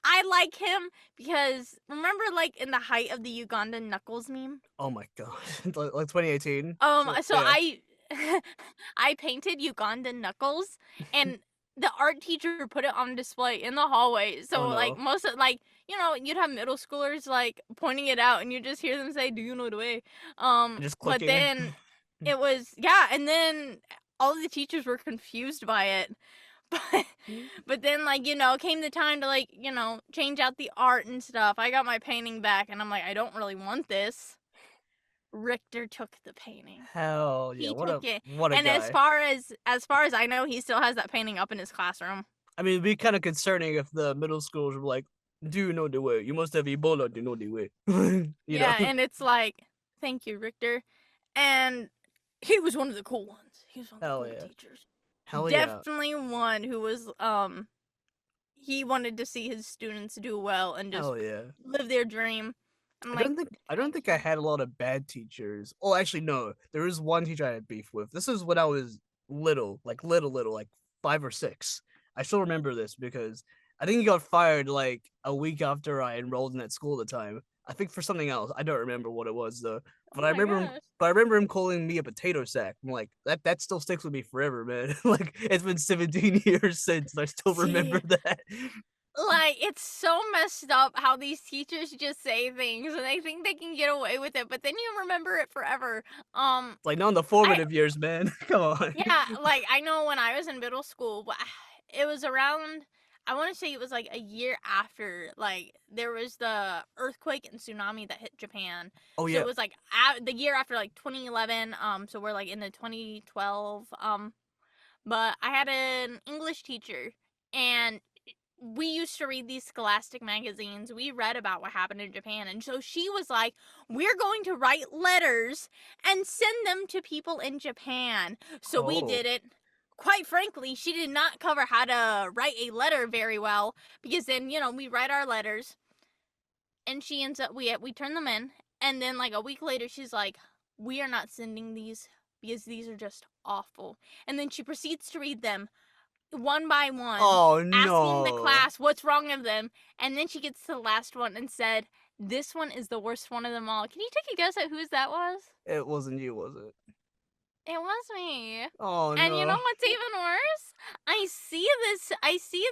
I like him because remember like in the height of the Ugandan Knuckles meme. Oh my god. Like 2018. So Yeah. I painted Ugandan Knuckles and the art teacher put it on display in the hallway. So Oh like no. most of like you'd have middle schoolers like pointing it out and you just hear them say, "Do you know the way?" Just But clicking. then it was yeah, and then all the teachers were confused by it. But then like came the time to like change out the art and stuff. I got my painting back and I'm like, I don't really want this. Richter took the painting. Hell yeah. He What took it. a And guy. as far as I know, he still has that painting up in his classroom. I mean, it'd be kind of concerning if the middle schools were like, "Do you know the way? You must have Ebola to know the way." You know? And it's like, thank you, Richter. And he was one of the cool ones. He was one of the Hell cool yeah. teachers. Hell yeah. Definitely one who was he wanted to see his students do well and just Hell yeah. live their dream. I'm I don't think I had a lot of bad teachers. Oh, actually, no. There is one teacher I had beef with. This is when I was little, like 5 or 6. I still remember this because I think he got fired like a week after I enrolled in that school at the time. I think for something else. I don't remember what it was though. Oh But I my remember him. gosh. But I remember him calling me a potato sack. I'm like that still sticks with me forever, man. Like it's been 17 years since, and I still remember See, that. like, it's so messed up how these teachers just say things and they think they can get away with it, but then you remember it forever. Um, Like not in the I formative years, man. Come on. Yeah, like, I know when I was in middle school, it was around, I wanna say it was, like, a year after, like, there was the earthquake and tsunami that hit Japan. Oh So yeah. it was, like, the year after, like, 2011, so we're, like, in the 2012, but I had an English teacher, and we used to read these scholastic magazines. We read about what happened in Japan. And so she was like, we're going to write letters and send them to people in Japan. So we Oh. did it. Quite frankly, she did not cover how to write a letter very well because then, we write our letters and she ends up, we turn them in. And then, like, a week later, she's like, we are not sending these because these are just awful. And then she proceeds to read them one by one, Oh asking the no. class what's wrong with them, and then she gets to the last one and said, "This one is the worst one of them all." Can you take a guess at whose that was? It wasn't you, was it? It was me. Oh And you know no. what's even worse? I see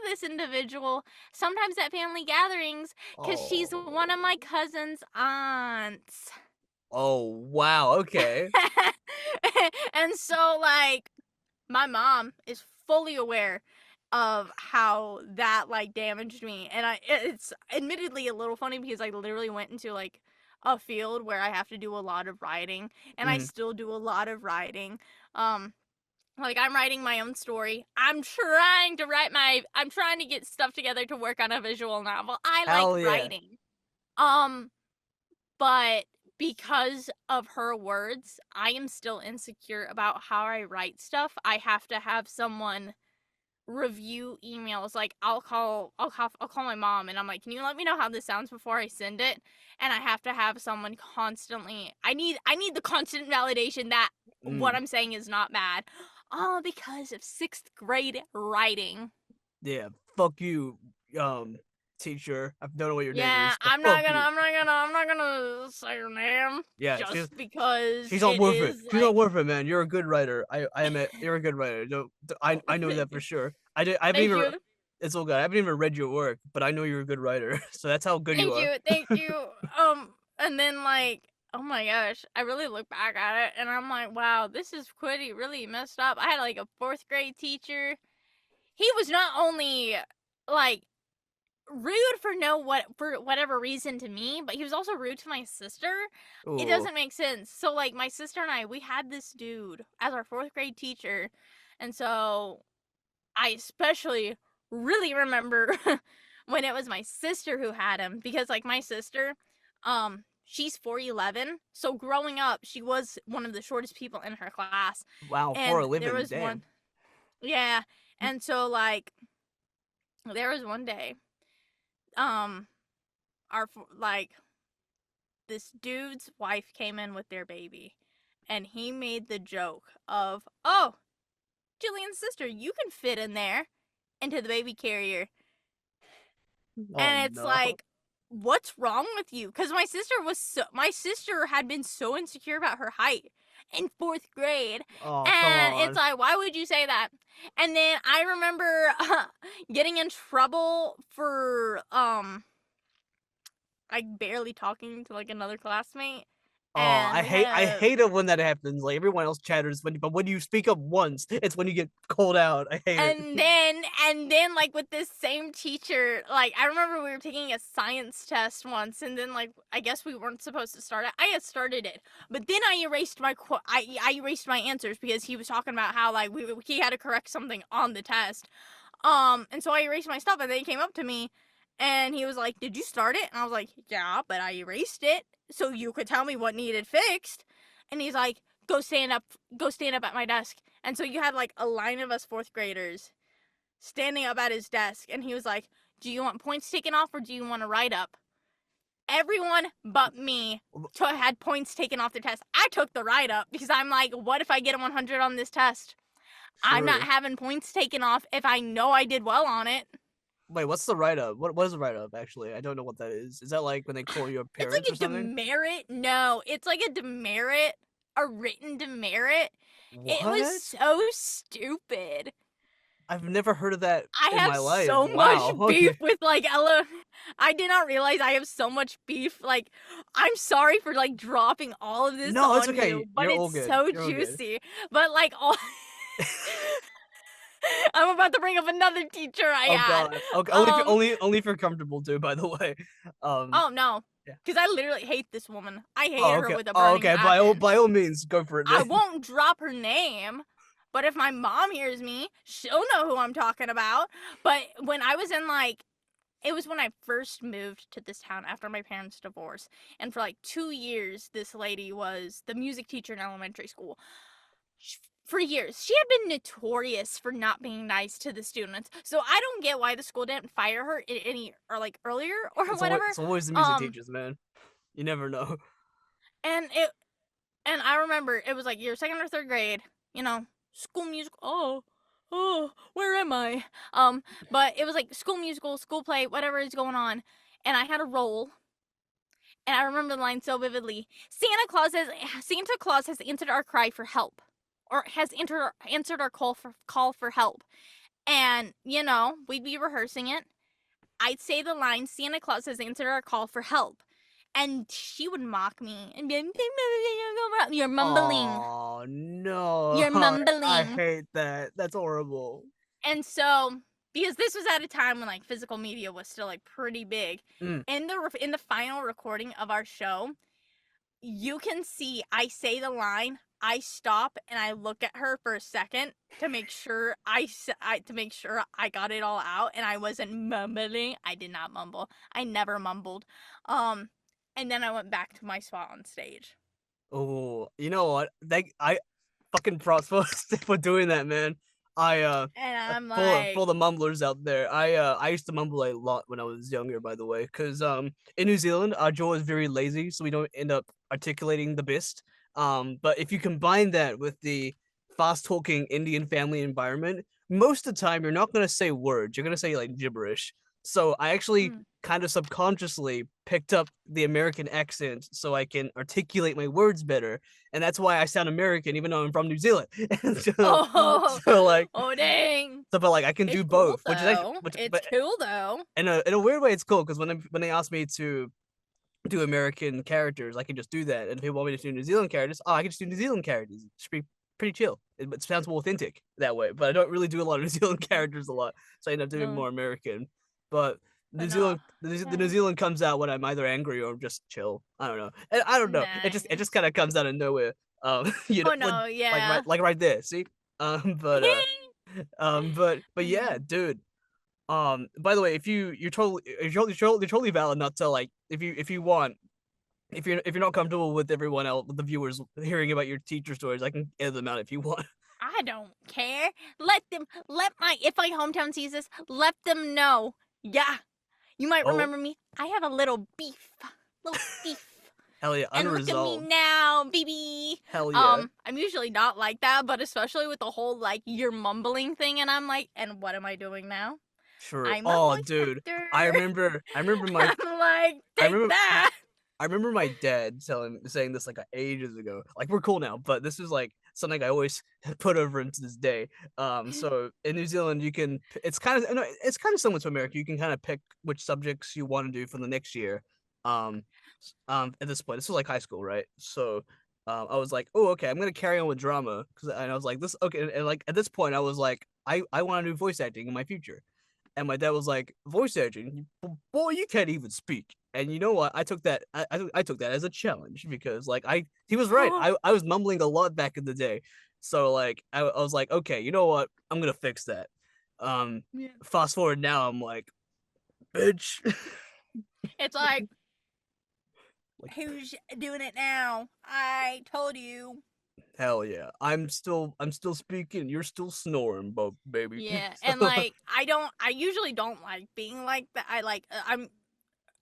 this individual sometimes at family gatherings cuz she's one of my Oh. cousin's aunts. Oh wow. Okay. And so, like, my mom is fully aware of how that, like, damaged me, and it's admittedly a little funny because I literally went into, like, a field where I have to do a lot of writing, and I Mhm. still do a lot of writing. Um, like, I'm writing my own story. I'm trying to get stuff together to work on a visual novel. I like Hell yeah. writing. Um, but because of her words, I am still insecure about how I write stuff. I have to have someone review emails. Like, I'll call my mom and I'm like, "Can you let me know how this sounds before I send it?" And I have to have someone constantly, I need the constant validation that what Mm. I'm saying is not bad. All because of 6th grade writing. Yeah. Fuck you, teacher. I don't know what your name Yeah, is, but fuck you. I'm not gonna say her name Yeah, just because she's not it worth it. is She's not like, worth it, man. You're a good writer. I am a you're a good writer. No, I know that thank for you. sure. I haven't Thank even you. it's all good. I haven't even read your work, but I know you're a good writer. So that's how good you Thank are. you, thank you. And then, like, oh my gosh, I really look back at it and I'm like, wow, this is pretty really messed up. I had like a 4th grade teacher. He was not only, like, rude for whatever reason to me, but he was also rude to my sister. It Oh. doesn't make sense. So, like, my sister and I, we had this dude as our 4th grade teacher. And so I especially really remember when it was my sister who had him because, like, my sister, she's 4'11", so growing up she was one of the shortest people in her class. Wow, for a And there living, was damn. one, yeah, and so, like, there was one day, um like, this dude's wife came in with their baby and he made the joke of, "Oh, Jillian's sister, you can fit in there into the baby carrier." Oh And it's no. like, what's wrong with you? Because my sister had been so insecure about her height in 4th grade. Oh, come And it's on. like, why would you say that? And then I remember getting in trouble for like barely talking to like another classmate. Oh, And we had I a hate it when that happens. Like everyone else chatters but when you speak up once, it's when you get called out. I hate it. and then like with this same teacher, like I remember we were taking a science test once and then like I guess we weren't supposed to start it. I had started it. But then I erased I erased my answers because he was talking about how like he had to correct something on the test. And so I erased my stuff and then he came up to me and he was like, "Did you start it?" And I was like, "Yeah, but I erased it so you could tell me what needed fixed." And he's like, go stand up at my desk." And so you had like a line of us 4th graders standing up at his desk and he was like, "Do you want points taken off or do you want to write up?" Everyone but me had points taken off their test. I took the write up because I'm like, what if I get a 100 on this test? I'm not True. having points taken off if I know I did well on it. Wait, what's the write-up? What is the write-up, actually? I don't know what that is. Is that, like, when they call your It's parents like or a something? demerit. No, it's like a demerit, a written demerit. It was What? so stupid. I've never heard of that I in have my life. so much Wow, beef okay. with like Ella. I did not realize I have so much beef. Like, I'm sorry for like dropping all of this No, it's on you, okay. but You're all it's good. so You're all good. juicy. But like all I'm about to bring up another teacher I Oh had. god. Okay, Um only if you're comfortable too, by the way. Um, oh no. yeah. Cause I literally hate this woman. I hate Oh, her okay. with a Oh, burning okay. passion. By all means, go for it I then. won't drop her name, but if my mom hears me, she'll know who I'm talking about. But when I was in like it was when I first moved to this town after my parents' divorce. And for like 2 years, this lady was the music teacher in elementary school. For years, she had been notorious for not being nice to the students. So I don't get why the school didn't fire her any or like earlier or whatever. It's always the music Um, teachers, man. You never know. and it and I remember it was like year second or third grade. You know, school musical. Oh, where am I? But it was like school musical, school play, whatever is going on, and I had a role. And I remember the line so vividly. Santa Claus has answered our cry for help, or has answered our call for help. And you know, we'd be rehearsing it. I'd say the line, Santa Claus has answered our call for help, and she would mock me and be like, "You're mumbling, Oh no. you're I mumbling." hate that. That's horrible. And so, because this was at a time when like physical media was still like pretty big, Mm. in the final recording of our show, you can see I say the line, I stop and I look at her for a second to make sure to make sure I got it all out and I wasn't mumbling. I did not mumble. I never mumbled. Um and then I went back to my spot on stage. Oh, you know what? I fucking props for doing that, man. I And I'm for like, the mumblers out there. I used to mumble a lot when I was younger, by the way, because in New Zealand our jaw is very lazy, so we don't end up articulating the best. But if you combine that with the fast talking Indian family environment, most of the time you're not gonna say words. You're gonna say like gibberish. So I actually mm, kind of subconsciously picked up the American accent so I can articulate my words better, and that's why I sound American even though I'm from New Zealand. And oh, so like oh dang. but like I can It's do cool both, which is actually though. which It's but cool though. in a weird way it's cool because when they ask me to do American characters, I can just do that. And if people want me to do New Zealand characters, oh, I can just do New Zealand characters. It should be pretty chill. It sounds more authentic that way. But I don't really do a lot of New Zealand characters a lot, so I end up doing No, more American. But but no. The New Zealand comes out when I'm either angry or just chill. I don't know. And I don't know. It just Nice. kind of comes out of nowhere. You know, Oh no, yeah. like right there. See. But but yeah, dude. By the way, if you're totally valid not to like if you want if you're not comfortable with everyone else with the viewers hearing about your teacher stories, I can edit them out if you want. I don't care. Let my, if my hometown sees this, let them know. Yeah, you might Oh remember me. I have a little beef. Little beef. hell yeah, And look at me unresolved. now, baby. Hell yeah, I'm usually not like that, but especially with the whole like you're mumbling thing, and I'm like, and what am I doing now? true. I'm a Oh voice dude, actor. I remember my I'm like, I take remember that. I remember my dad saying this like ages ago. Like we're cool now, but this is like something I always put over into this day. So in New Zealand, you can it's kind of no, it's kind of similar to America. You can kind of pick which subjects you want to do for the next year. Um, at this point, this was like high school, right? So, I was like, oh, okay, I'm gonna carry on with drama because and I was like, this okay, and like at this point, I was like, I want to do voice acting in my future. And my dad was like, "Voice acting, boy, you can't even speak." And you know what? I took that. I took that as a challenge because, like, he was right. I was mumbling a lot back in the day, so like, I was like, okay, you know what? I'm gonna fix that. Um, Yeah. Fast forward now, I'm like, bitch, It's like, like who's doing it now? I told you. hell yeah. I'm still speaking. You're still snoring, baby. Yeah, and So like I usually don't like being like that. I like I'm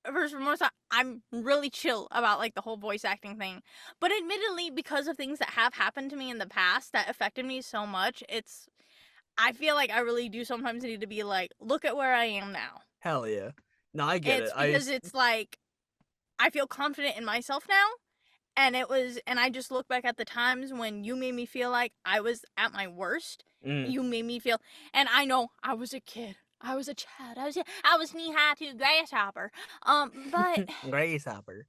for most time, I'm really chill about like the whole voice acting thing. But admittedly, because of things that have happened to me in the past that affected me so much, I feel like I really do sometimes need to be like, look at where I am now. Hell yeah. No, I get it. It's because it's like I feel confident in myself now. And I just look back at the times when you made me feel like I was at my worst. mm. You made me feel, and I know I was a kid. I was a child. I was knee high to a grasshopper. But Grasshopper.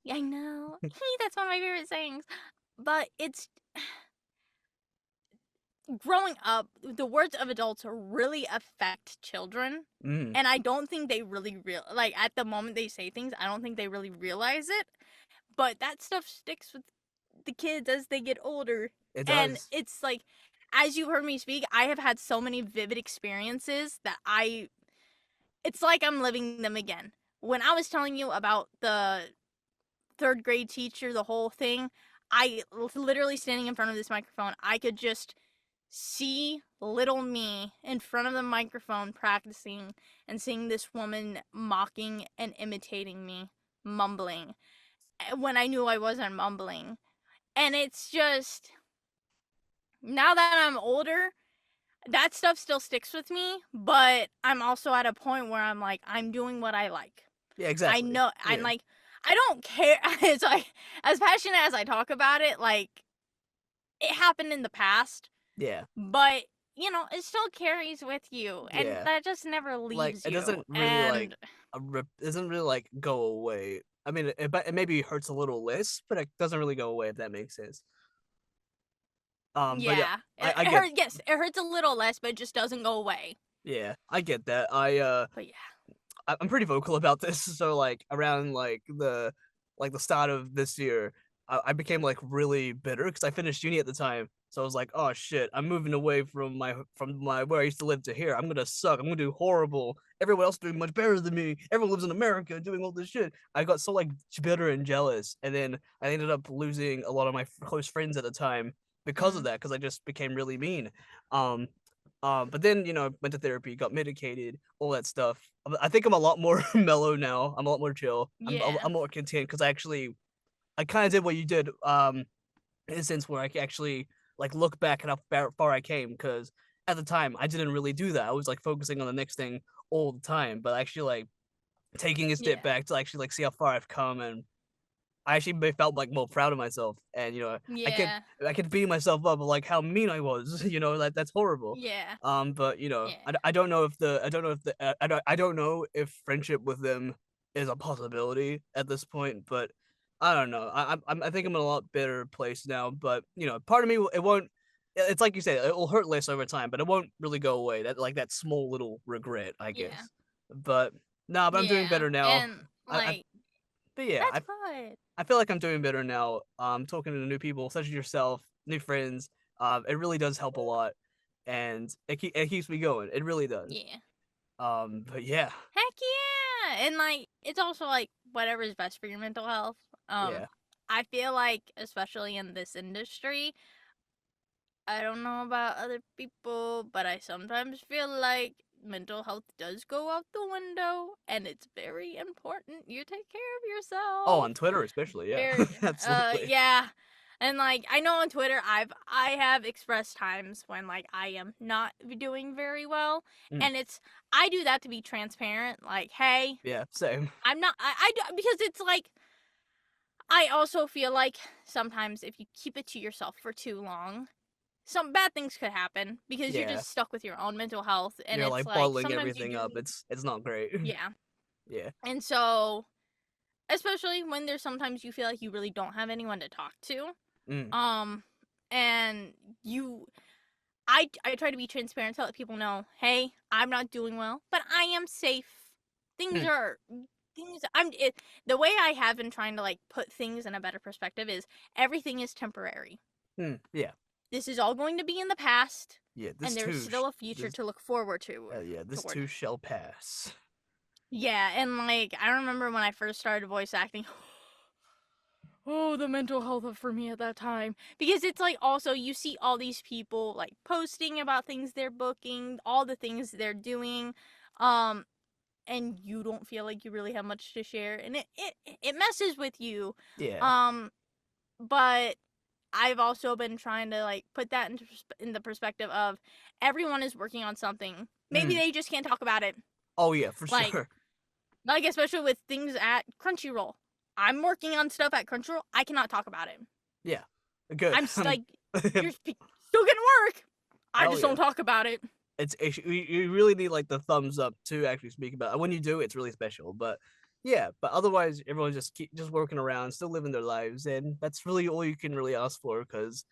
I know that's one of my favorite sayings. But it's growing up. The words of adults really affect children, Mm. and I don't think they really like at the moment they say things. I don't think they really realize it. But that stuff sticks with the kids as they get older. It And does. it's like, as you heard me speak, I have had so many vivid experiences that it's like I'm living them again. When I was telling you about the third grade teacher, the whole thing, I literally standing in front of this microphone, I could just see little me in front of the microphone practicing and seeing this woman mocking and imitating me, mumbling, when I knew I wasn't mumbling. And it's just, now that I'm older, that stuff still sticks with me, but I'm also at a point where I'm like, I'm doing what I like. Yeah, I exactly. know, I'm Yeah. like, I don't care. It's like, as passionate as I talk about it, like, it happened in the past, Yeah. but, it still carries with you, and Yeah. that just never Like leaves it you. doesn't really like And doesn't really like go away. I mean, it maybe hurts a little less, but it doesn't really go away if that makes sense. But yeah, yeah, I it get hurts. Yes, it hurts a little less, but it just doesn't go away. yeah, I get that. But yeah, I'm pretty vocal about this. So like around like the start of this year, I became like really bitter because I finished uni at the time. So I was like, oh shit, I'm moving away from my where I used to live to here. I'm gonna suck. I'm gonna do horrible. Everyone else doing much better than me. Everyone lives in America doing all this shit. I got so like bitter and jealous, and then I ended up losing a lot of my close friends at the time because of mm, that. Because I just became really mean. Um, but then went to therapy, got medicated, all that stuff. I think I'm a lot more mellow now. I'm a lot more chill. yeah, I'm more content because I kind of did what you did. In a sense where I can actually like look back at how far I came. Because at the time I didn't really do that. I was like focusing on the next thing all the time. But actually like taking a step yeah, back to actually like see how far I've come, and I actually felt like more proud of myself, and I could yeah, I could beat myself up of like how mean I was. That's horrible. yeah, But yeah, I don't know if I don't know if friendship with them is a possibility at this point. But I don't know. I think I'm in a lot better place now. But part of me it won't. It's like you said, it will hurt less over time, but it won't really go away. That small little regret, I yeah, guess. But no, but I'm doing yeah. better now. And I like, but yeah, that's good. I feel like I'm doing better now. Talking to new people such as yourself, new friends. It really does help a lot, and it keeps me going. It really does. Yeah. But yeah, Heck yeah. And like, it's also like whatever is best for your mental health. Um, yeah. I feel like, especially in this industry, I don't know about other people, but I sometimes feel like mental health does go out the window, and it's very important you take care of Oh, yourself. on Twitter especially, yeah, Very, absolutely. yeah. And like, I know on Twitter, I have expressed times when like I am not doing very well, Mm, and I do that to be transparent. Like, hey, yeah, same. I'm not, because it's like, I also feel like sometimes if you keep it to yourself for too long, some bad things could happen because you're Yeah, just stuck with your own mental health, and you're it's like like bottling sometimes you everything up. do, It's not great. yeah. Yeah. And so, especially when there's sometimes you feel like you really don't have anyone to talk to, Mm, um, and you, I try to be transparent to let people know, hey, I'm not doing well, but I am safe. Things mm, are things. The way I have been trying to like put things in a better perspective is everything is temporary. yeah, This is all going to be in the past, yeah. and there's still a future to look forward to Yeah, this toward. too shall pass. Yeah, and like I remember when I first started voice acting. Oh, the mental health for me at that time, because it's like also you see all these people like posting about things they're booking, all the things they're doing, um, and you don't feel like you really have much to share, and it messes with you, Yeah. um, but I've also been trying to like put that in the perspective of everyone is working on something. Maybe Mm. they just can't talk about it. Oh yeah, for Like sure. like especially with things at Crunchyroll. I'm working on stuff at Crunchyroll. I cannot talk about it. Yeah, good. Like you're still getting work. I Hell just don't yeah. talk about it. You really need like the thumbs up to actually speak about it. When you do, it's really special. But yeah, but otherwise, everyone's just working around, still living their lives, and that's really all you can really ask for. Because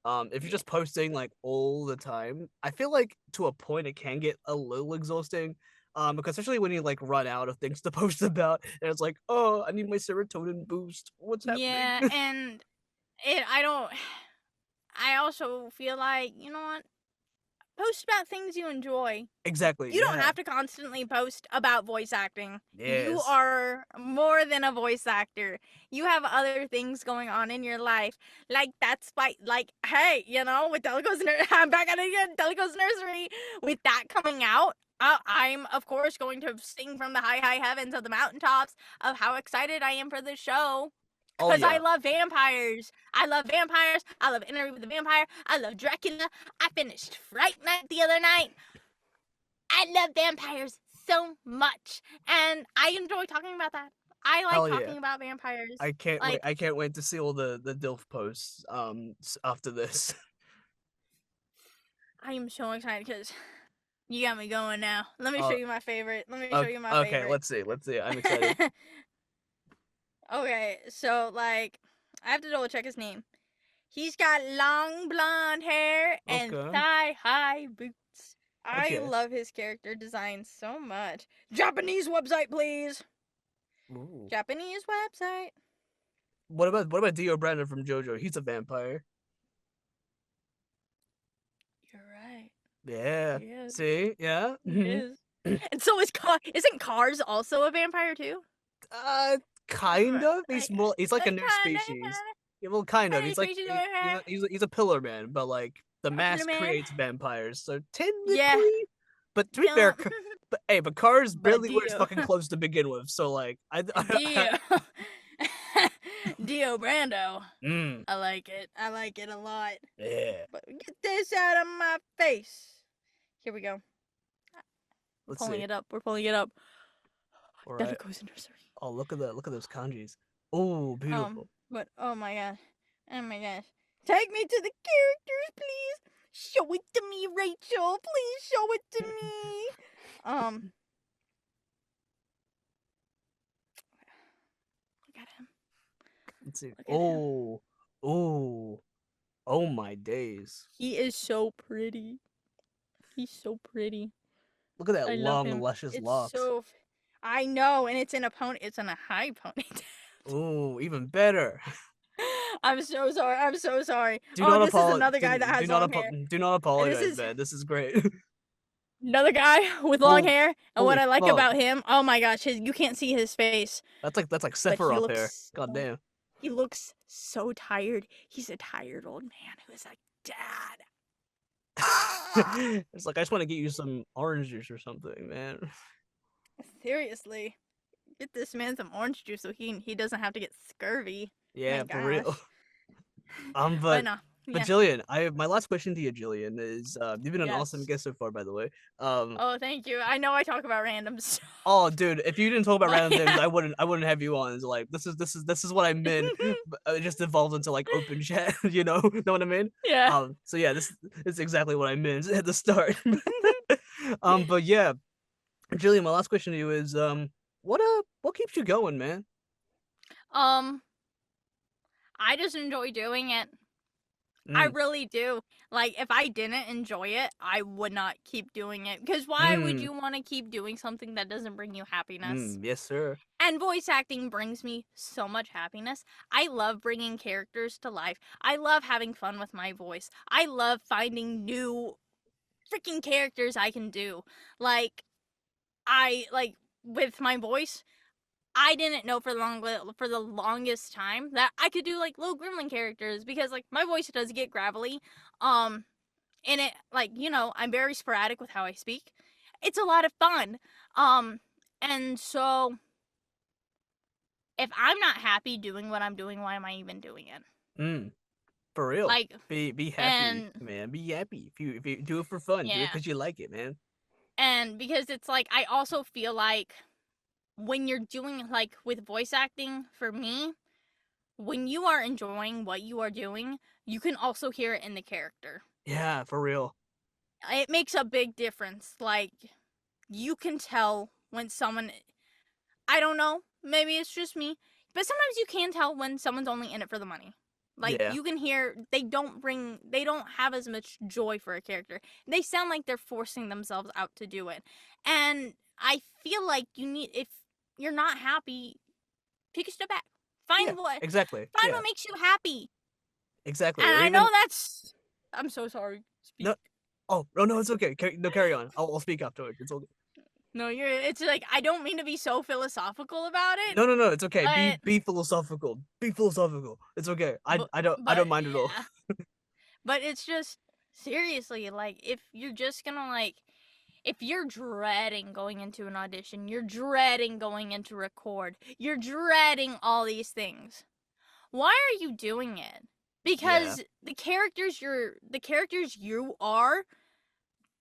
if you're Yeah. just posting like all the time, I feel like to a point it can get a little exhausting. Because especially when you like run out of things to post about, and it's like, oh, I need my serotonin boost. What's happening? Yeah, and I don't. I also feel like, you know what? Post about things you enjoy. Exactly. You don't Yeah. have to constantly post about voice acting. You Yes. are more than a voice actor. You have other things going on in your life. Like that's why, like, hey, you know, with Delico's I'm back at it again, Delico's Nursery. With that coming out, I'm of course going to sing from the high, high heavens of the mountaintops of how excited I am for this show. Oh Because I yeah. love vampires. I love vampires. I love Interview with the Vampire. I love Dracula. I finished Fright Night the other night. I love vampires so much, and I enjoy talking about that. I like Hell yeah. talking about vampires. I can't wait. Like, I can't wait to see all the DILF posts after this. I am so excited because you got me going now. Let me show Uh you my favorite. Let me show okay, you my okay, favorite. let's see. Let's see. I'm excited. Okay, so, like, I have to double check his name. He's got long blonde hair and Okay. thigh-high boots. I Okay. love his character design so much. Japanese website, please. Ooh. Japanese website. What about Dio Brandon from JoJo? He's a vampire. You're right. Yeah. He is. See? Yeah. He is. And so is Isn't Cars also a vampire too? uh kind of. He's Like, more he's like a new kind species. Yeah, well, kind of. of He's like species of vampire. he's a pillar man, but like the A pillar mask man. creates vampires. So Yeah. technically, but to be Kill fair, him. but Cars But barely wears Dio. fucking clothes to begin with. So like Dio. Dio Brando. mm, I like it. I like it a lot. yeah. But get this out of my face. Here we go. Let's Pulling see. it up. We're pulling it up. All Then right. it goes in nursery. Oh, look at those kanjis. Oh, beautiful. But oh my gosh. Oh my gosh. Take me to the characters, please. Show it to me, Rachel. Please show it to me. Look at him. Let's see. Look at him. Oh, oh, oh my days. He is so pretty. He's so pretty. Look at that I love long, him. luscious It's locks. so. I know, and it's in a pony. It's in a high ponytail. Oh, even better. I'm so sorry. I'm so sorry. Do Oh, not this is apologize. another guy that has long hair. Do not And this apologize, is man. This is great. another guy with long Oh, hair. And what holy I like fuck. about him, oh my gosh, you can't see his face, That's like but Sephiroth hair. God damn. he looks so tired. He's a tired old man who is like, Dad. It's like I just want to get you some orange juice or something, man. Seriously, get this man some orange juice so he doesn't have to get scurvy. My Yeah, for real. gosh. But But no, but yeah, Jillian, I my last question to you, Jillian, is you've been an awesome yes. guest so far, by the way. Um, Oh, thank you. I know I talk about random stuff, oh, dude, if you didn't talk about but random things, yeah. I wouldn't have you on. It's like this is what I meant. But it just evolved into like open chat, you know what I mean? Yeah. So yeah, this is exactly what I meant at the start. But yeah, Jillian, my last question to you is what keeps you going, man? um, I just enjoy doing it. I Mm, really do. Like, if I didn't enjoy it, I would not keep doing it. Because why would mm, you want to keep doing something that doesn't bring you happiness? yes, sir. And voice acting brings me so much happiness. I love bringing characters to life. I love having fun with my voice. I love finding new freaking characters I can do. Like, with my voice, I didn't know for the longest time that I could do like little gremlin characters because like my voice does get gravelly. Um and it like, you know, I'm very sporadic with how I speak. It's a lot of fun. Um and so if I'm not happy doing what I'm doing, why am I even doing it? Mm. For real. Like, Be happy, and man. Be happy. If you do it for fun, do it yeah, because you like it, man. and because it's like I also feel like when you're doing like with voice acting for me, when you are enjoying what you are doing, you can also hear it in the character. Yeah, for real. It makes a big difference. Like, you can tell when someone, I don't know, maybe it's just me, but sometimes you can tell when someone's only in it for the money. Like, Yeah. you can hear they don't have as much joy for a character. They sound like they're forcing themselves out to do it. And I feel like if you're not happy, take a step back. Yeah. Exactly. Find Yeah. what makes you happy. Exactly. And Or I know even that's, I'm so sorry. no. Speak. Oh no, no, it's okay. Carry on. I'll speak afterwards. It's okay. No, it's like I don't mean to be so philosophical about it, No, no, no. It's okay. but Be philosophical. Be philosophical. It's okay. I don't mind at all. yeah. But it's just seriously, like, if you're just gonna like, if you're dreading going into an audition, you're dreading going into record, you're dreading all these things, why are you doing it? Yeah. Because the characters you are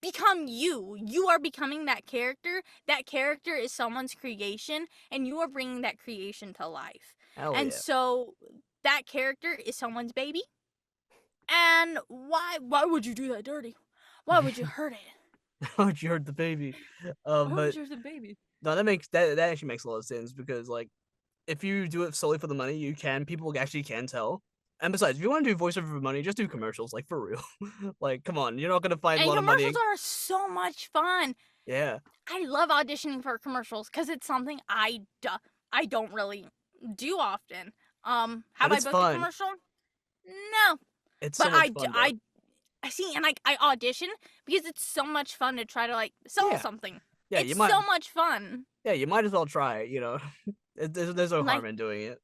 become you. You are becoming that character. That character is someone's creation, and you are bringing that creation to life. Hell And yeah. so that character is someone's baby. And why would you do that dirty? Why would you hurt it? Oh, you heard the baby. Why would But you hurt the baby? no, that actually makes a lot of sense because like if you do it solely for the money, people actually can tell. And besides, if you want to do voiceover for money, just do commercials, like for real. Like, come on, you're not gonna find a And lot of commercials money. are so much fun. Yeah, I love auditioning for commercials because it's something I don't really do often. but Have I it's booked a fun. commercial? No, It's but so much fun though. I see, and I audition because it's so much fun to try to like sell Yeah, something. yeah, It's so much fun. you might as well try it. There's no Like harm in doing it.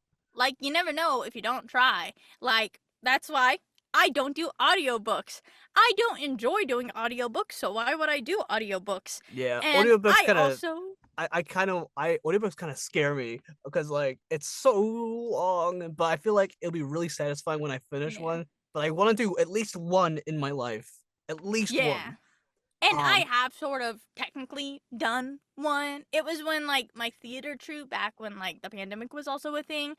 you never know if you don't try. Like, that's why I don't do audiobooks. I don't enjoy doing audiobooks, so why would I do audiobooks? Yeah, And audiobooks I kind of also I audiobooks kind of scare me because like it's so long, but I feel like it'll be really satisfying when I finish yeah. one. But I want to do at least one in my life, at least Yeah. one. And I Um, have sort of technically done one. It was when like my theater troupe back when like the pandemic was also a thing.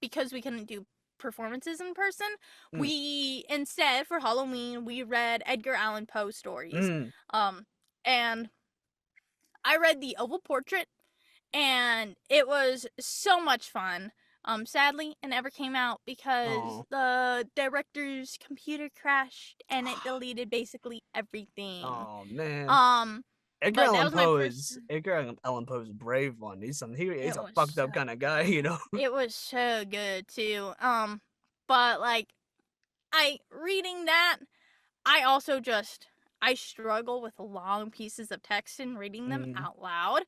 Because we couldn't do performances in person, mm, we instead for Halloween we read Edgar Allan Poe stories. mm, Um and I read The Oval Portrait, and it was so much fun. Sadly, it never came out because oh, the director's computer crashed and it deleted basically everything. oh man, Um, but that was my first. Edgar Allan Poe's a brave one. He's It a was fucked so up kind of guy, good. you know. It was so good too. But like I reading that, I also just I struggle with long pieces of text and reading them Mm, out loud.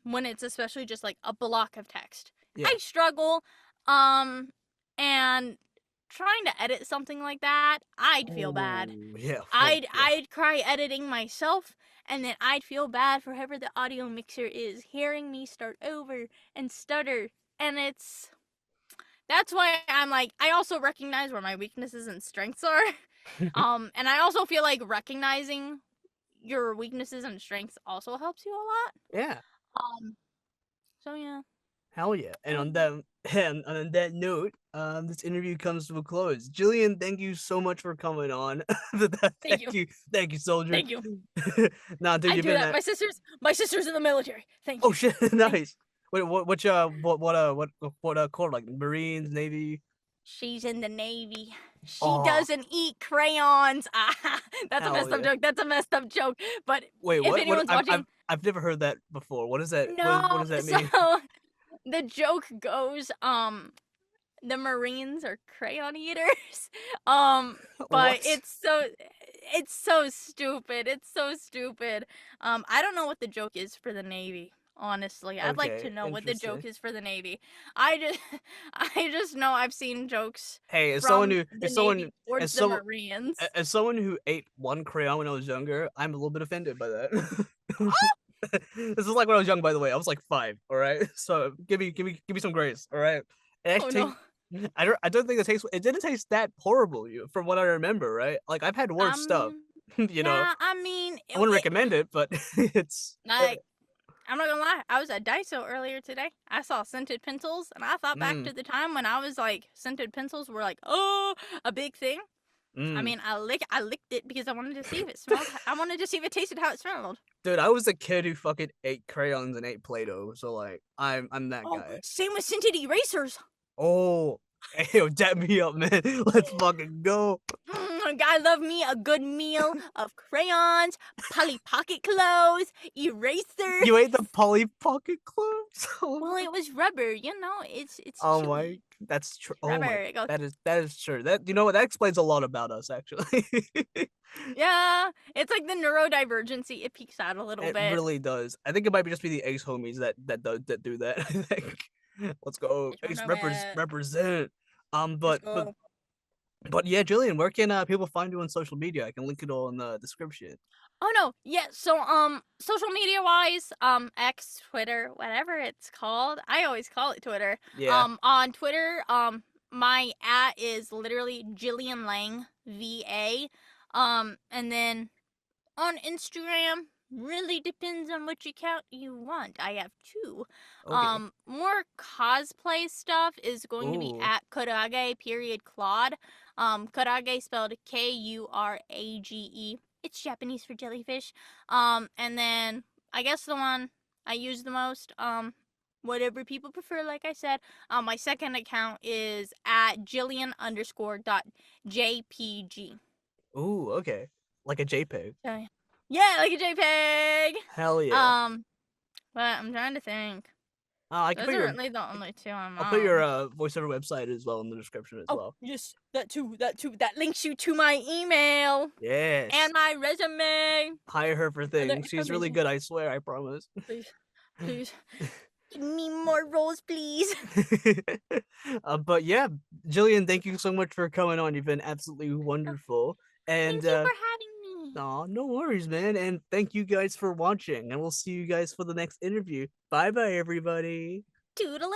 When it's especially just like a block of text. yeah. I struggle. Um and trying to edit something like that, I'd feel bad. Oh yeah. Oh yeah. I'd cry editing myself, and then I'd feel bad for whoever the audio mixer is hearing me start over and stutter. And that's why I'm like, I also recognize where my weaknesses and strengths are. And I also feel like recognizing your weaknesses and strengths also helps you a lot. Yeah. So yeah. Hell yeah. And on Um, that and on that note, this interview comes to a close. Jillian, thank you so much for coming on. thank you. Thank you, soldier. Thank you. Nah, dude, I you've do been that. My sister's in the military. Thank oh you. shit, Thank you. nice. Wait, called like Marines, Navy? She's in the Navy. She Oh, doesn't eat crayons. Ah, that's a hell messed up yeah. joke. That's a messed up joke. But Wait, if what? anyone's watching, I've never heard that before. What is that? What no. does that So mean? the joke goes, the Marines are crayon eaters. But What? it's so stupid. It's so stupid. I don't know what the joke is for the Navy. Honestly, I'd like to Okay, know what the interesting. joke is for the Navy. I just I just know I've seen jokes Hey, from the Navy towards as the someone Marines. as someone who ate one crayon when I was younger, I'm a little bit offended by that. This is like when I was young, by the way. I was like 5. All right, so give me some grace. All right, it Oh actually no. I don't think it didn't taste that horrible, from what I remember, right? Like I've had worse stuff. Um, You know, yeah, I mean, I wouldn't recommend it, but it's like, I'm not gonna lie, I was at Daiso earlier today. I saw scented pencils, and I thought back mm, to the time when I was like, scented pencils were like, oh, a big thing. I mm. mean, I licked it because I wanted to see if it smelled. I wanted to see if it tasted how it smelled. Dude, I was a kid who fucking ate crayons and ate Play-Doh, so like I'm that Oh, guy. same with scented erasers. Oh, hey, yo, dap me up, man. Let's fucking go. I love me a good meal of crayons, Polly Pocket clothes, erasers. You ate the Polly Pocket clubs? Well, it was rubber, it's Oh my, chewy. that's true. It's Oh rubber. my, It goes, that is true. That you know what? That explains a lot about us, actually. yeah, it's like the neurodivergency. It peaks out a little It bit. really does. I think it might just be the Ace homies that do that. I think. Let's go, It's Ace bit. represent. Um, Let's but but go. but yeah, Jillian, where can people find you on social media? I can link it all in the description. Oh no, yeah. So social media wise, X, Twitter, whatever it's called. I always call it Twitter. Yeah. On Twitter, my at is literally Gillian Lange VA. And then on Instagram, really depends on which account you want. I have two. Okay. More cosplay stuff is going to be Ooh. at Kurage period Claude. Kurage spelled Kurage. It's Japanese for jellyfish. And then I guess the one I use the most, whatever people prefer, like I said. My second account is at Jillian_.jpg. Ooh. Okay. Like a JPEG. So, yeah, like a JPEG. Hell yeah. Um, but I'm trying to think. I can Those put are your really the only two I'm I'll put your on. voiceover website as well in the description as Oh, well. yes, that too. That too. That links you to my email Yes. and my resume. Hire her for Other things. She's really information. good, I swear, I promise. Please, please, give me more roles, please. But yeah, Jillian, thank you so much for coming on. You've been absolutely wonderful. And Thank you for having me. aw, no worries, man. And thank you guys for watching. And we'll see you guys for the next interview. Bye bye, everybody. Toodaloo.